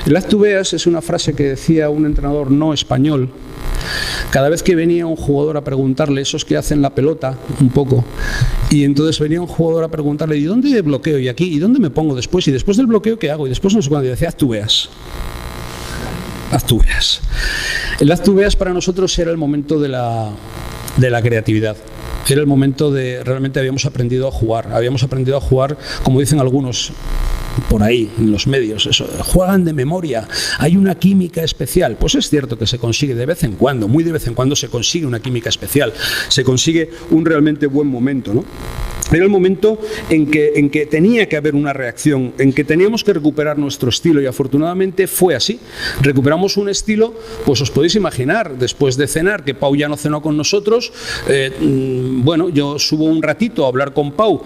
El haz tú veas es una frase que decía un entrenador no español cada vez que venía un jugador a preguntarle, esos que hacen la pelota un poco, y entonces venía un jugador a preguntarle, ¿y dónde bloqueo? ¿Y aquí? ¿Y dónde me pongo después? ¿Y después del bloqueo qué hago? Y después no sé cuándo. Y decía, haz tú veas. Haz tú veas. El haz tú veas para nosotros era el momento de la creatividad. Era el momento de realmente habíamos aprendido a jugar, como dicen algunos por ahí en los medios, eso, juegan de memoria, hay una química especial. Pues es cierto que se consigue de vez en cuando, muy de vez en cuando se consigue una química especial, se consigue un realmente buen momento, ¿no? Era el momento en que tenía que haber una reacción, en que teníamos que recuperar nuestro estilo, y afortunadamente fue así. Recuperamos un estilo, pues os podéis imaginar, después de cenar, que Pau ya no cenó con nosotros, bueno, yo subo un ratito a hablar con Pau,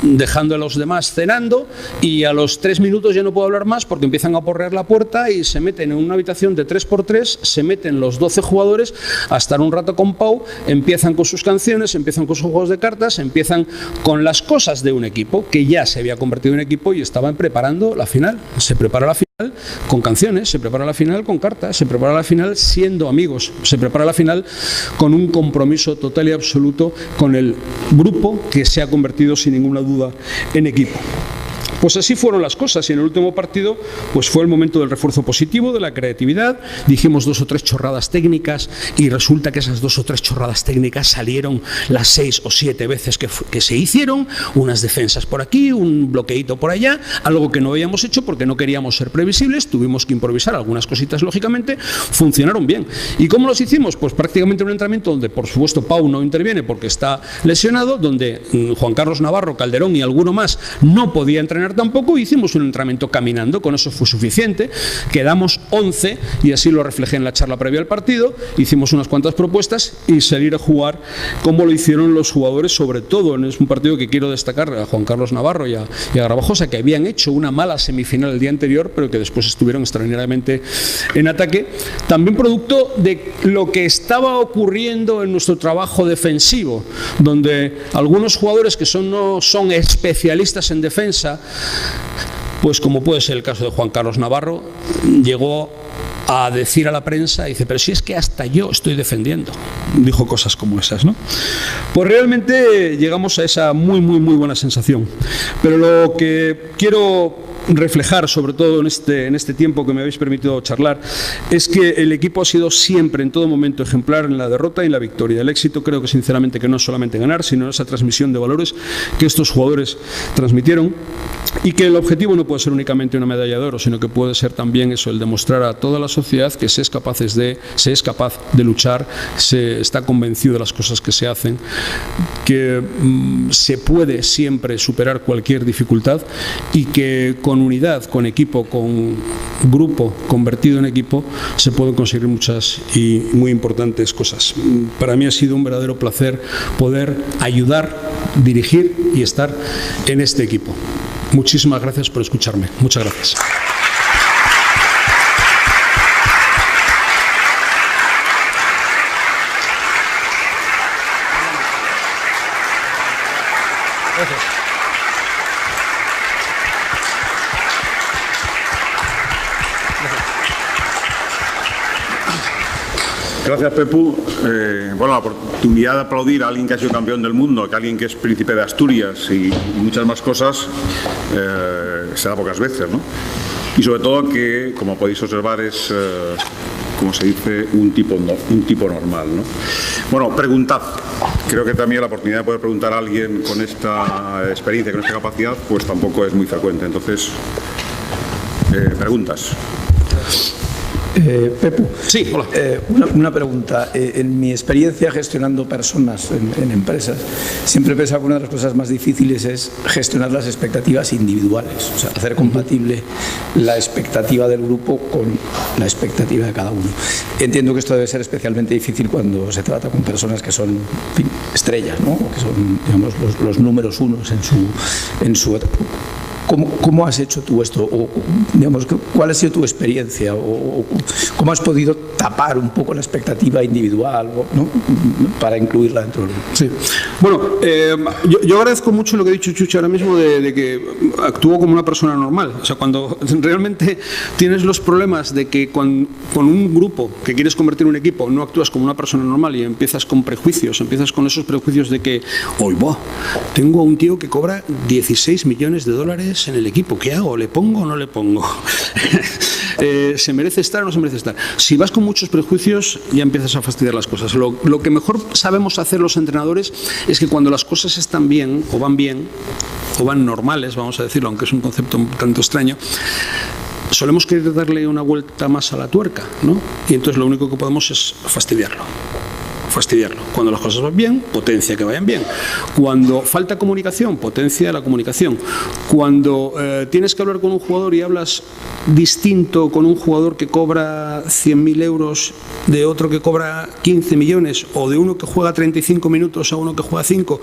dejando a los demás cenando, y a los 3 minutos ya no puedo hablar más porque empiezan a porrear la puerta y se meten en una habitación de 3x3, se meten los 12 jugadores a estar un rato con Pau, empiezan con sus canciones, empiezan con sus juegos de cartas, empiezan con las cosas de un equipo que ya se había convertido en equipo y estaban preparando la final. Se prepara la final con canciones, se prepara la final con cartas, se prepara la final siendo amigos, se prepara la final con un compromiso total y absoluto con el grupo que se ha convertido sin ninguna duda en equipo. Pues así fueron las cosas, y en el último partido pues fue el momento del refuerzo positivo, de la creatividad. Dijimos 2 o 3 chorradas técnicas y resulta que esas 2 o 3 chorradas técnicas salieron las 6 o 7 veces que se hicieron, unas defensas por aquí, un bloqueíto por allá, algo que no habíamos hecho porque no queríamos ser previsibles, tuvimos que improvisar algunas cositas lógicamente, funcionaron bien. ¿Y cómo los hicimos? Pues prácticamente un entrenamiento donde por supuesto Pau no interviene porque está lesionado, donde Juan Carlos Navarro, Calderón y alguno más no podía entrenar tampoco. Hicimos un entrenamiento caminando, con eso fue suficiente, quedamos 11 y así lo reflejé en la charla previa al partido, hicimos unas cuantas propuestas y salir a jugar como lo hicieron los jugadores, sobre todo en un partido que quiero destacar a Juan Carlos Navarro y a Garbajosa, que habían hecho una mala semifinal el día anterior pero que después estuvieron extraordinariamente en ataque, también producto de lo que estaba ocurriendo en nuestro trabajo defensivo, donde algunos jugadores que no son especialistas en defensa, pues como puede ser el caso de Juan Carlos Navarro, llegó a decir a la prensa, dice, pero si es que hasta yo estoy defendiendo. Dijo cosas como esas, ¿no? Pues realmente llegamos a esa muy buena sensación. Pero lo que quiero reflejar, sobre todo en este tiempo que me habéis permitido charlar, es que el equipo ha sido siempre, en todo momento, ejemplar en la derrota y en la victoria. El éxito creo que sinceramente que no es solamente ganar, sino esa transmisión de valores que estos jugadores transmitieron, y que el objetivo no puede ser únicamente una medalla de oro, sino que puede ser también eso, el demostrar a toda la sociedad que se es capaz de luchar, se está convencido de las cosas que se hacen, que se puede siempre superar cualquier dificultad y que con unidad, con equipo, con grupo convertido en equipo, se pueden conseguir muchas y muy importantes cosas. Para mí ha sido un verdadero placer poder ayudar, dirigir y estar en este equipo. Muchísimas gracias por escucharme. Muchas gracias. Gracias, Pepu. Bueno, la oportunidad de aplaudir a alguien que ha sido campeón del mundo, que a alguien que es príncipe de Asturias y muchas más cosas, se da pocas veces, ¿no? Y sobre todo que, como podéis observar, es, como se dice, un tipo normal, ¿no? Bueno, preguntad. Creo que también la oportunidad de poder preguntar a alguien con esta experiencia, con esta capacidad, pues tampoco es muy frecuente. Entonces, preguntas. Pepu, sí, hola. Una pregunta. En mi experiencia gestionando personas en empresas, siempre he pensado que una de las cosas más difíciles es gestionar las expectativas individuales, o sea, hacer compatible la expectativa del grupo con la expectativa de cada uno. Entiendo que esto debe ser especialmente difícil cuando se trata con personas que son, en fin, estrellas, ¿no? Que son, digamos, los números unos en su ¿Cómo has hecho tú esto? O, digamos, ¿cuál ha sido tu experiencia? O ¿cómo has podido tapar un poco la expectativa individual, ¿no? Para incluirla dentro del grupo? Sí. Bueno, yo agradezco mucho lo que ha dicho Chucho ahora mismo de que actúo como una persona normal. O sea, cuando realmente tienes los problemas de que con un grupo que quieres convertir en un equipo no actúas como una persona normal y empiezas con prejuicios, empiezas con esos prejuicios de que, tengo a un tío que cobra 16 millones de dólares en el equipo, ¿qué hago? ¿Le pongo o no le pongo? ¿Se merece estar o no se merece estar? Si vas con muchos prejuicios ya empiezas a fastidiar las cosas. Lo que mejor sabemos hacer los entrenadores es que cuando las cosas están bien o van normales, vamos a decirlo, aunque es un concepto un tanto extraño, solemos querer darle una vuelta más a la tuerca, ¿no? Y entonces lo único que podemos es fastidiarlo. fastidiarlo. Cuando las cosas van bien, potencia que vayan bien. Cuando falta comunicación, potencia la comunicación. Cuando tienes que hablar con un jugador y hablas distinto con un jugador que cobra 100.000 euros de otro que cobra 15 millones o de uno que juega 35 minutos a uno que juega 5,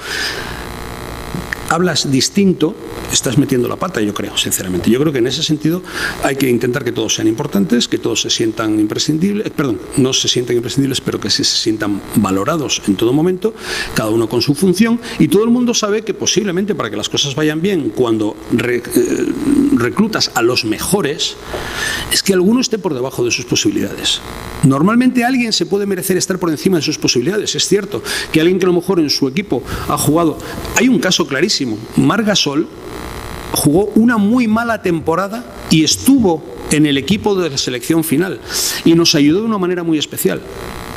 hablas distinto, estás metiendo la pata, yo creo, sinceramente. Yo creo que en ese sentido hay que intentar que todos sean importantes, que todos se sientan imprescindibles, no se sientan imprescindibles, pero que se sientan valorados en todo momento, cada uno con su función, y todo el mundo sabe que posiblemente para que las cosas vayan bien, cuando reclutas a los mejores, es que alguno esté por debajo de sus posibilidades. Normalmente alguien se puede merecer estar por encima de sus posibilidades. Es cierto que alguien que a lo mejor en su equipo ha jugado, hay un caso clarísimo, Marc Gasol jugó una muy mala temporada y estuvo en el equipo de la selección final y nos ayudó de una manera muy especial,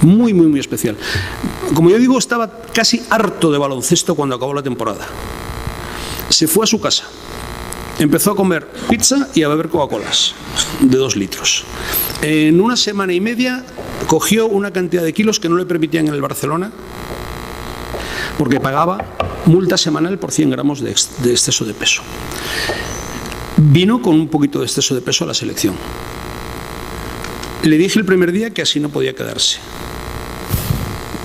muy especial. Como yo digo, estaba casi harto de baloncesto cuando acabó la temporada. Se fue a su casa, empezó a comer pizza y a beber Coca-Colas de 2 litros. En una semana y media cogió una cantidad de kilos que no le permitían en el Barcelona, porque pagaba multa semanal por 100 gramos de exceso de peso. Vino con un poquito de exceso de peso a la selección. Le dije el primer día que así no podía quedarse.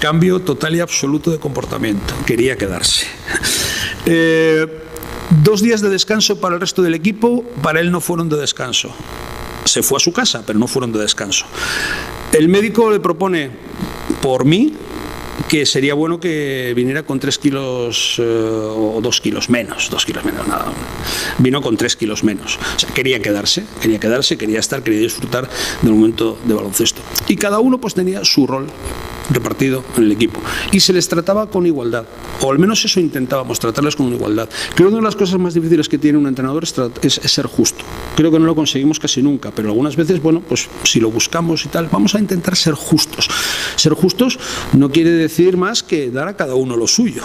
Cambio total y absoluto de comportamiento. Quería quedarse. 2 días de descanso para el resto del equipo, para él no fueron de descanso. Se fue a su casa, pero no fueron de descanso. El médico le propone, por mí, que sería bueno que viniera con 3 kilos o 2 kilos menos, nada. Vino con 3 kilos menos. O sea, quería quedarse, quería estar, quería disfrutar del momento de baloncesto. Y cada uno pues tenía su rol repartido en el equipo. Y se les trataba con igualdad, o al menos eso intentábamos, tratarles con igualdad. Creo que una de las cosas más difíciles que tiene un entrenador es ser justo. Creo que no lo conseguimos casi nunca, pero algunas veces, bueno, pues si lo buscamos y tal, vamos a intentar ser justos. Ser justos no quiere decir más que dar a cada uno lo suyo.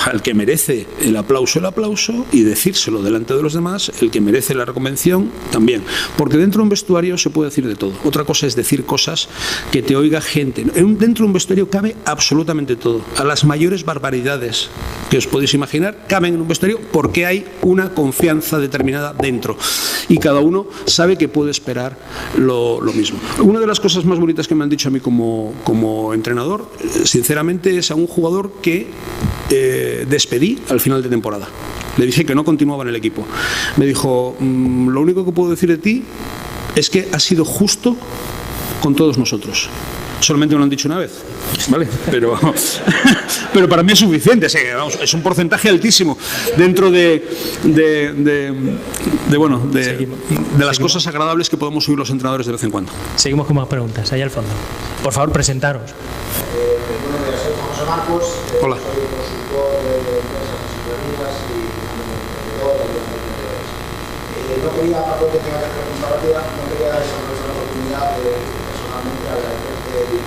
Al que merece el aplauso, y decírselo delante de los demás, el que merece la reconvención, también. Porque dentro de un vestuario se puede decir de todo. Otra cosa es decir cosas que te oiga gente. Dentro de un vestuario cabe absolutamente todo. A las mayores barbaridades que os podéis imaginar caben en un vestuario porque hay una confianza determinada dentro. Y cada uno sabe que puede esperar lo mismo. Una de las cosas más bonitas que me han dicho a mí como entrenador, sinceramente, es a un jugador que despedí al final de temporada. Le dije que no continuaba en el equipo. Me dijo, lo único que puedo decir de ti es que has sido justo con todos nosotros. Solamente me lo han dicho una vez, ¿vale? Pero para mí es suficiente. O sea, vamos, es un porcentaje altísimo dentro de las cosas agradables que podemos oír los entrenadores de vez en cuando. Seguimos con más preguntas, ahí al fondo. Por favor, presentaros. Buenos días, soy José Marcos. Hola. Soy consultor de empresas consultorías y emprendedor de emprendedores. No quería, para que tenga que preguntar rápida, no quería desaprovechar la oportunidad de personalmente agradecerte el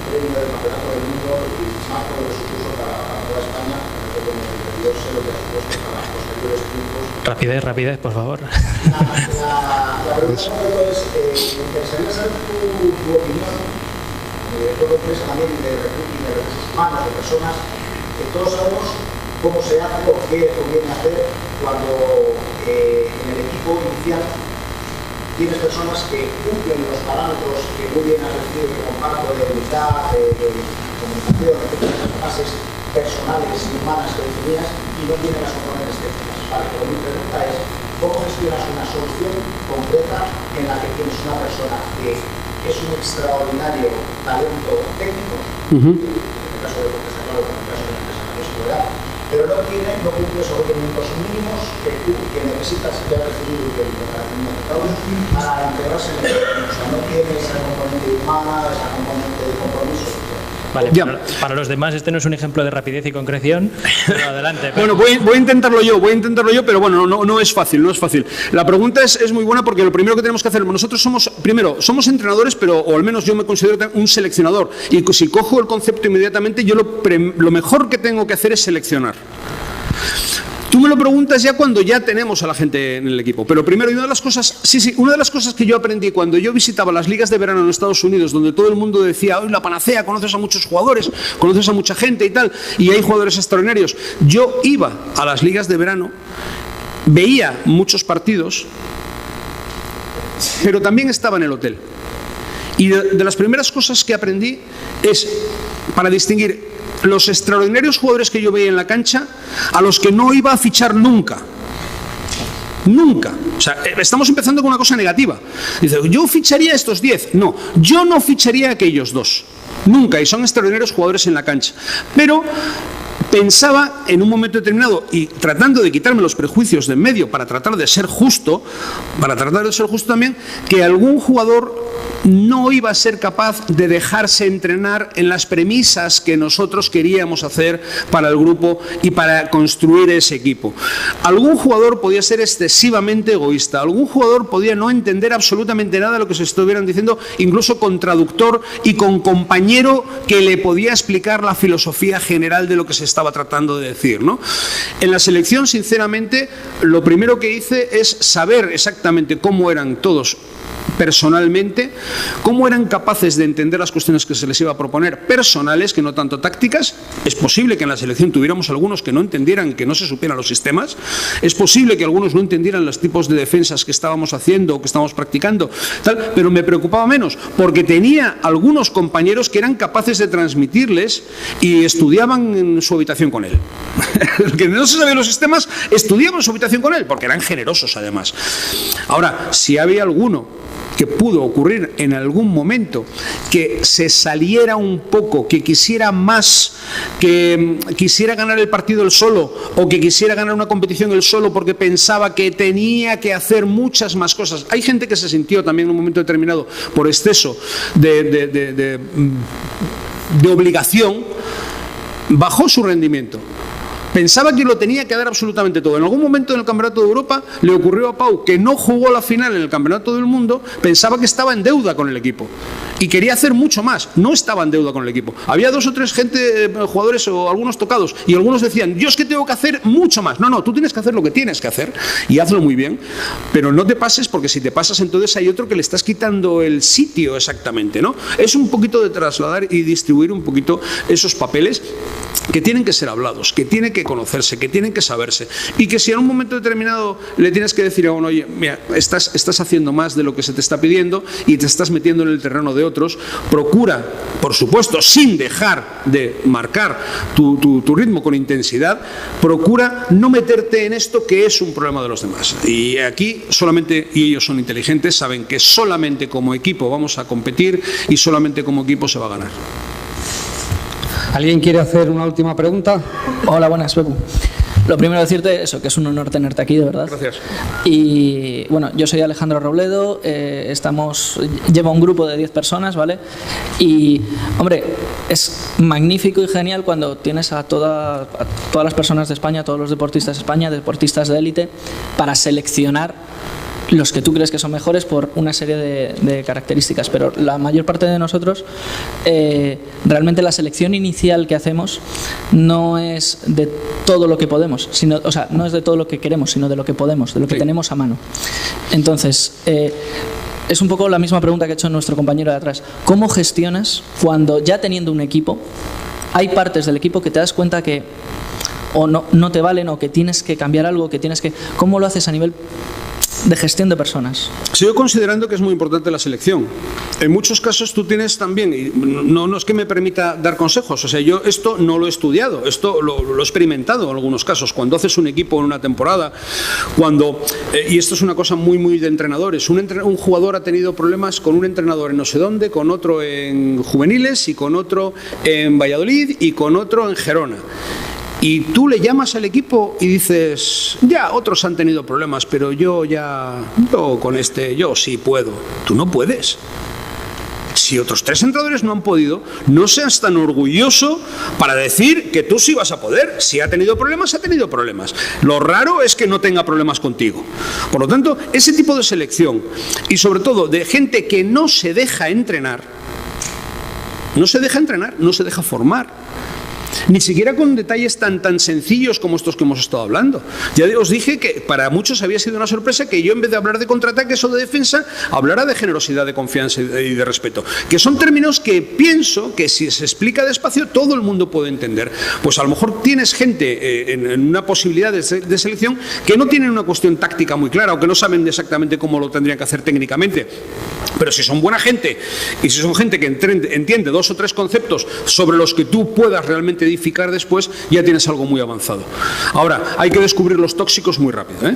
premio del campeonato del mundo y más por lo que supuso para toda España, porque como emprendedor sé lo que ha supuesto para los posteriores triunfos. Rapidez, por favor. La pregunta es, me interesaría saber tu opinión, director de empresa también y de recursos humanos, de personas, que todos sabemos cómo se hace o qué conviene hacer cuando en el equipo inicial tienes personas que cumplen los parámetros que muy bien has decidido que comparto de unidad, de comunicación, de esas bases personales y humanas que definías y no tienen las componentes técnicas. Vale, pero mi pregunta es, ¿cómo gestionas una solución concreta en la que tienes una persona que es un extraordinario talento técnico, en el caso de porque está claro, en el caso de la empresa no es seguridad, pero no cumple esos requerimientos mínimos que necesitas ya decidir y que para integrarse en el equipo? O sea, no tiene esa componente humana, esa componente de compromiso. Vale, para los demás este no es un ejemplo de rapidez y concreción, pero adelante. Bueno, voy a intentarlo yo, pero bueno, no es fácil. La pregunta es muy buena porque lo primero que tenemos que hacer, nosotros somos entrenadores, pero o al menos yo me considero un seleccionador. Y si cojo el concepto inmediatamente, yo lo mejor que tengo que hacer es seleccionar. Tú me lo preguntas ya cuando ya tenemos a la gente en el equipo. Pero primero, y una de las cosas, una de las cosas que yo aprendí cuando yo visitaba las ligas de verano en Estados Unidos, donde todo el mundo decía, hoy la panacea, conoces a muchos jugadores, conoces a mucha gente y tal, y hay jugadores extraordinarios. Yo iba a las ligas de verano, veía muchos partidos, pero también estaba en el hotel. Y de las primeras cosas que aprendí es, para distinguir los extraordinarios jugadores que yo veía en la cancha, a los que no iba a fichar nunca. Nunca. O sea, estamos empezando con una cosa negativa. Dice, yo ficharía a estos 10. No, yo no ficharía a aquellos 2. Nunca. Y son extraordinarios jugadores en la cancha. Pero pensaba en un momento determinado, y tratando de quitarme los prejuicios de en medio para tratar de ser justo también, que algún jugador no iba a ser capaz de dejarse entrenar en las premisas que nosotros queríamos hacer para el grupo y para construir ese equipo. Algún jugador podía ser excesivamente egoísta, algún jugador podía no entender absolutamente nada de lo que se estuvieran diciendo, incluso con traductor y con compañero que le podía explicar la filosofía general de lo que se estaba tratando de decir, ¿no? En la selección, sinceramente, lo primero que hice es saber exactamente cómo eran todos personalmente, cómo eran capaces de entender las cuestiones que se les iba a proponer personales, que no tanto tácticas. Es posible que en la selección tuviéramos algunos que no entendieran, que no se supieran los sistemas, es posible que algunos no entendieran los tipos de defensas que estábamos haciendo o que estábamos practicando, tal, pero me preocupaba menos, porque tenía algunos compañeros que eran capaces de transmitirles y estudiaban en su habitación con él. Los que no se sabían los sistemas, estudiaban en su habitación con él, porque eran generosos además. Ahora, si había alguno que pudo ocurrir en algún momento, que se saliera un poco, que quisiera más, que quisiera ganar el partido él solo, o que quisiera ganar una competición él solo porque pensaba que tenía que hacer muchas más cosas. Hay gente que se sintió también en un momento determinado por exceso de obligación, bajó su rendimiento. Pensaba que lo tenía que dar absolutamente todo. En algún momento en el Campeonato de Europa le ocurrió a Pau, que no jugó la final en el Campeonato del Mundo, pensaba que estaba en deuda con el equipo y quería hacer mucho más. No estaba en deuda con el equipo. Había 2 o 3 jugadores o algunos tocados, y algunos decían, yo es que tengo que hacer mucho más. No, tú tienes que hacer lo que tienes que hacer y hazlo muy bien, pero no te pases, porque si te pasas entonces hay otro que le estás quitando el sitio exactamente, ¿no? Es un poquito de trasladar y distribuir un poquito esos papeles que tienen que ser hablados, que tienen que conocerse, que tienen que saberse, y que si en un momento determinado le tienes que decir a uno, oye, mira, estás haciendo más de lo que se te está pidiendo y te estás metiendo en el terreno de otros, procura, por supuesto, sin dejar de marcar tu ritmo con intensidad, procura no meterte en esto que es un problema de los demás. Y aquí solamente, y ellos son inteligentes, saben que solamente como equipo vamos a competir y solamente como equipo se va a ganar. ¿Alguien quiere hacer una última pregunta? Hola, buenas, Pepu. Lo primero decirte eso, que es un honor tenerte aquí, de verdad. Gracias. Y bueno, yo soy Alejandro Robledo, llevo un grupo de 10 personas, ¿vale? Y, hombre, es magnífico y genial cuando tienes a todas las personas de España, todos los deportistas de España, deportistas de élite, para seleccionar los que tú crees que son mejores por una serie de características, pero la mayor parte de nosotros, realmente la selección inicial que hacemos no es de todo lo que podemos, no es de todo lo que queremos, sino de lo que podemos, de lo que tenemos a mano. Entonces, es un poco la misma pregunta que ha hecho nuestro compañero de atrás. ¿Cómo gestionas cuando, ya teniendo un equipo, hay partes del equipo que te das cuenta que o no te valen, o que tienes que cambiar algo, ¿cómo lo haces a nivel de gestión de personas? Sigo considerando que es muy importante la selección. En muchos casos tú tienes también, y no es que me permita dar consejos, o sea, yo esto no lo he estudiado, esto lo he experimentado en algunos casos. Cuando haces un equipo en una temporada, y esto es una cosa muy, muy de entrenadores, un jugador ha tenido problemas con un entrenador en no sé dónde, con otro en juveniles, y con otro en Valladolid, y con otro en Gerona. Y tú le llamas al equipo y dices, ya, otros han tenido problemas, pero yo sí puedo. Tú no puedes. Si otros 3 entrenadores no han podido, no seas tan orgulloso para decir que tú sí vas a poder. Si ha tenido problemas, ha tenido problemas. Lo raro es que no tenga problemas contigo. Por lo tanto, ese tipo de selección, y sobre todo de gente que no se deja entrenar, no se deja formar, Ni siquiera con detalles tan sencillos como estos que hemos estado hablando. Ya os dije que para muchos había sido una sorpresa que yo, en vez de hablar de contraataques o de defensa, hablara de generosidad, de confianza y de respeto, que son términos que pienso que si se explica despacio todo el mundo puede entender. Pues a lo mejor tienes gente en una posibilidad de selección que no tienen una cuestión táctica muy clara o que no saben exactamente cómo lo tendrían que hacer técnicamente, pero si son buena gente y si son gente que entiende 2 o 3 conceptos sobre los que tú puedas realmente edificar después, ya tienes algo muy avanzado. Ahora, hay que descubrir los tóxicos muy rápido, ¿eh?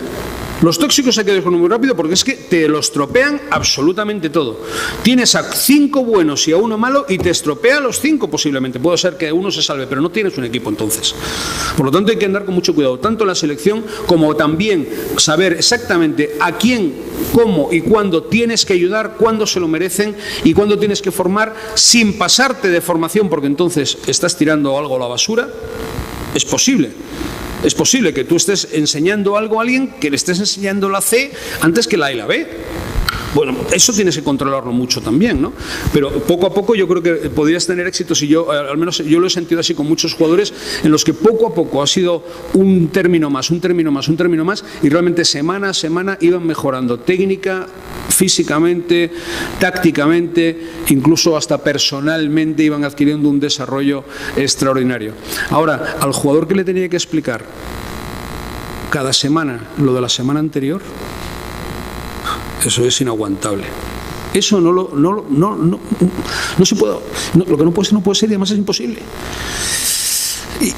Los tóxicos hay que descubrir muy rápido porque es que te lo estropean absolutamente todo. Tienes a 5 buenos y a 1 malo y te estropea a los 5 posiblemente. Puede ser que uno se salve, pero no tienes un equipo entonces. Por lo tanto hay que andar con mucho cuidado, tanto en la selección como también saber exactamente a quién, cómo y cuándo tienes que ayudar, cuándo se lo merecen y cuándo tienes que formar sin pasarte de formación, porque entonces estás tirando algo a la basura. Es posible. Es posible que tú estés enseñando algo a alguien que le estés enseñando la C antes que la A y la B. Bueno, eso tienes que controlarlo mucho también, ¿no? Pero poco a poco yo creo que podrías tener éxito si yo, al menos yo lo he sentido así con muchos jugadores en los que poco a poco ha sido un término más, y realmente semana a semana iban mejorando técnica, físicamente, tácticamente, incluso hasta personalmente iban adquiriendo un desarrollo extraordinario. Ahora, al jugador que le tenía que explicar cada semana lo de la semana anterior, eso es inaguantable. Eso no se puede, lo que no puede ser y además es imposible.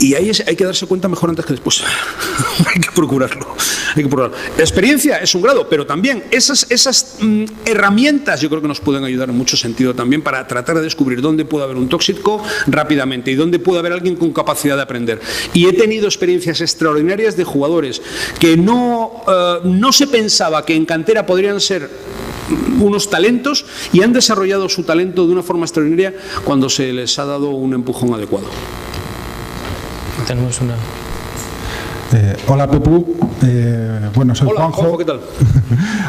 Y ahí hay que darse cuenta mejor antes que después. Hay que procurarlo. La experiencia es un grado, pero también esas herramientas yo creo que nos pueden ayudar en mucho sentido también para tratar de descubrir dónde puede haber un tóxico rápidamente y dónde puede haber alguien con capacidad de aprender. Y he tenido experiencias extraordinarias de jugadores que no se pensaba que en cantera podrían ser unos talentos y han desarrollado su talento de una forma extraordinaria cuando se les ha dado un empujón adecuado. Tenemos una... Hola Pepu, bueno, soy Hola, Juanjo. ¿qué tal?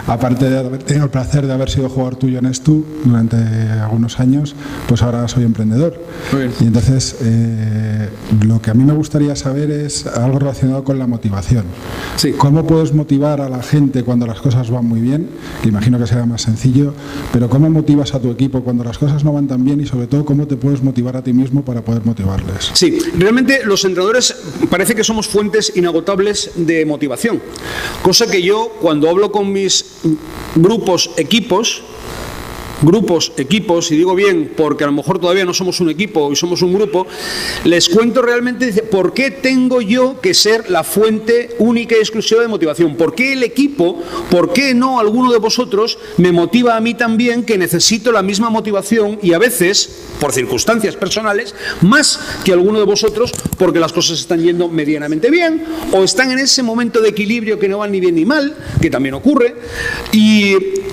Aparte de haber tenido el placer de haber sido jugador tuyo en Estu durante algunos años, pues ahora soy emprendedor. Muy bien. Y entonces lo que a mí me gustaría saber es algo relacionado con la motivación. Sí. ¿Cómo puedes motivar a la gente cuando las cosas van muy bien? Que imagino que será más sencillo, pero ¿cómo motivas a tu equipo cuando las cosas no van tan bien? Y sobre todo, ¿cómo te puedes motivar a ti mismo para poder motivarles? Sí, realmente los entrenadores parece que somos fuentes inagotables de motivación, cosa que yo cuando hablo con mis grupos, equipos, y digo bien porque a lo mejor todavía no somos un equipo y somos un grupo, les cuento realmente por qué tengo yo que ser la fuente única y exclusiva de motivación, por qué el equipo, por qué no alguno de vosotros me motiva a mí también, que necesito la misma motivación y a veces, por circunstancias personales, más que alguno de vosotros porque las cosas están yendo medianamente bien o están en ese momento de equilibrio que no van ni bien ni mal, que también ocurre,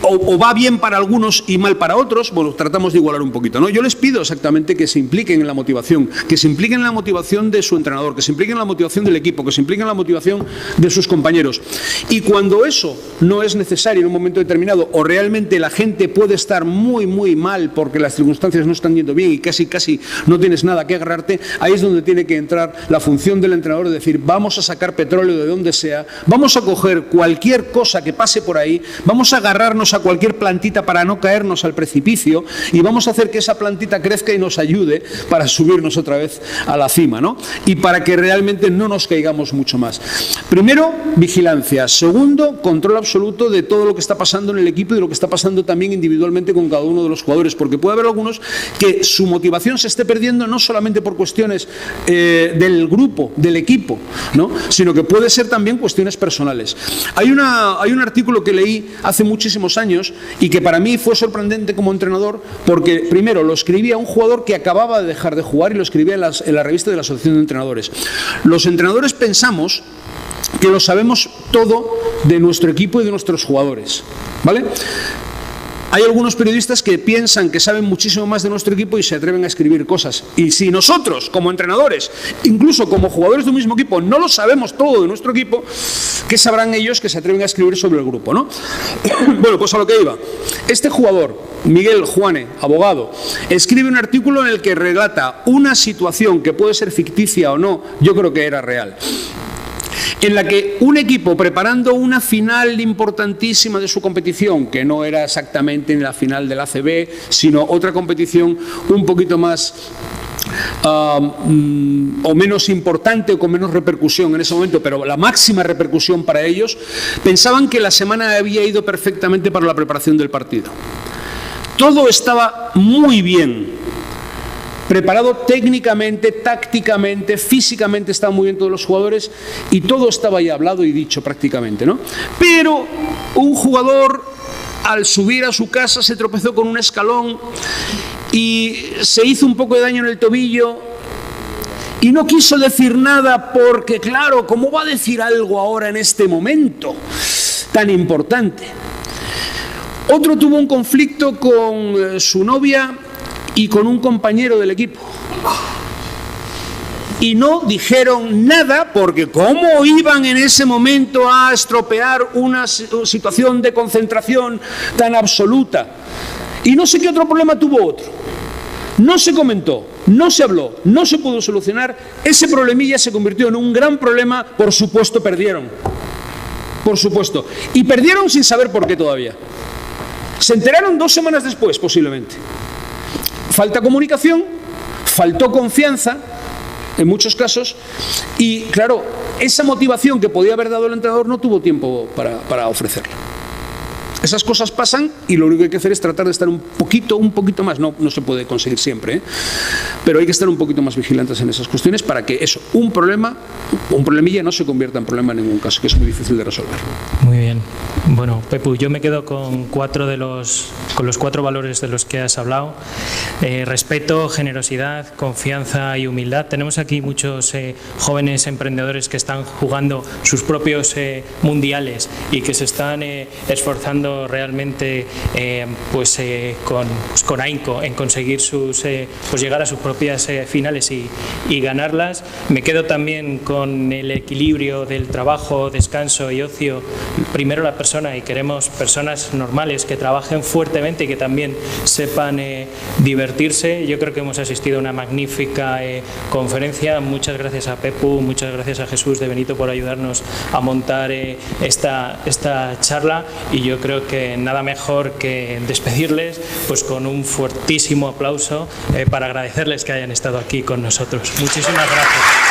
o va bien para algunos y mal para otros. Bueno, tratamos de igualar un poquito, ¿no? Yo les pido exactamente que se impliquen en la motivación, que se impliquen en la motivación de su entrenador, que se impliquen en la motivación del equipo, que se impliquen en la motivación de sus compañeros. Y cuando eso no es necesario en un momento determinado o realmente la gente puede estar muy mal porque las circunstancias no están yendo bien y casi no tienes nada que agarrarte, ahí es donde tiene que entrar la función del entrenador de decir, vamos a sacar petróleo de donde sea, vamos a coger cualquier cosa que pase por ahí, vamos a agarrarnos a cualquier plantita para no caernos al precipicio y vamos a hacer que esa plantita crezca y nos ayude para subirnos otra vez a la cima, ¿no? Y para que realmente no nos caigamos mucho más. Primero, vigilancia. Segundo, control absoluto de todo lo que está pasando en el equipo y de lo que está pasando también individualmente con cada uno de los jugadores, porque puede haber algunos que su motivación se esté perdiendo no solamente por cuestiones del grupo, del equipo, ¿no? Sino que puede ser también cuestiones personales. Hay un artículo que leí hace muchísimos años y que para mí fue sorprendente como entrenador porque, primero, lo escribía un jugador que acababa de dejar de jugar y lo escribía en la revista de la Asociación de Entrenadores. Los entrenadores pensamos que lo sabemos todo de nuestro equipo y de nuestros jugadores, ¿vale? Hay algunos periodistas que piensan que saben muchísimo más de nuestro equipo y se atreven a escribir cosas. Y si nosotros, como entrenadores, incluso como jugadores de un mismo equipo, no lo sabemos todo de nuestro equipo, ¿qué sabrán ellos que se atreven a escribir sobre el grupo, no? Bueno, pues a lo que iba. Este jugador Miguel Juane, abogado, escribe un artículo en el que relata una situación que puede ser ficticia o no, yo creo que era real, en la que un equipo preparando una final importantísima de su competición, que no era exactamente en la final del ACB, sino otra competición un poquito más o menos importante o con menos repercusión en ese momento, pero la máxima repercusión para ellos, pensaban que la semana había ido perfectamente para la preparación del partido. Todo estaba muy bien preparado técnicamente, tácticamente, físicamente, estaban muy bien todos los jugadores y todo estaba ya hablado y dicho prácticamente, ¿no? Pero un jugador, al subir a su casa, se tropezó con un escalón y se hizo un poco de daño en el tobillo y no quiso decir nada porque, claro, ¿cómo va a decir algo ahora en este momento tan importante? Otro tuvo un conflicto con su novia y con un compañero del equipo. Y no dijeron nada porque ¿cómo iban en ese momento a estropear una situación de concentración tan absoluta? Y no sé qué otro problema tuvo otro. No se comentó, no se habló, no se pudo solucionar. Ese problemilla se convirtió en un gran problema. Por supuesto, perdieron. Por supuesto. Y perdieron sin saber por qué todavía. Se enteraron 2 semanas después, posiblemente. Falta comunicación, faltó confianza, en muchos casos, y claro, esa motivación que podía haber dado el entrenador no tuvo tiempo para ofrecerla. Esas cosas pasan y lo único que hay que hacer es tratar de estar un poquito más, no se puede conseguir siempre, pero hay que estar un poquito más vigilantes en esas cuestiones para que eso, un problemilla no se convierta en problema en ningún caso, que es muy difícil de resolver. Muy bien. Bueno, Pepu, yo me quedo con los 4 valores de los que has hablado. Respeto, generosidad, confianza y humildad. Tenemos aquí muchos jóvenes emprendedores que están jugando sus propios mundiales y que se están esforzando realmente con ahínco en conseguir llegar a sus propias finales y ganarlas. Me quedo también con el equilibrio del trabajo, descanso y ocio. Primero la persona, y queremos personas normales que trabajen fuertemente y que también sepan divertirse. Yo creo que hemos asistido a una magnífica conferencia. Muchas gracias a Pepu, muchas gracias a Jesús de Benito por ayudarnos a montar esta charla, y yo creo que nada mejor que despedirles pues con un fuertísimo aplauso para agradecerles que hayan estado aquí con nosotros. Muchísimas gracias.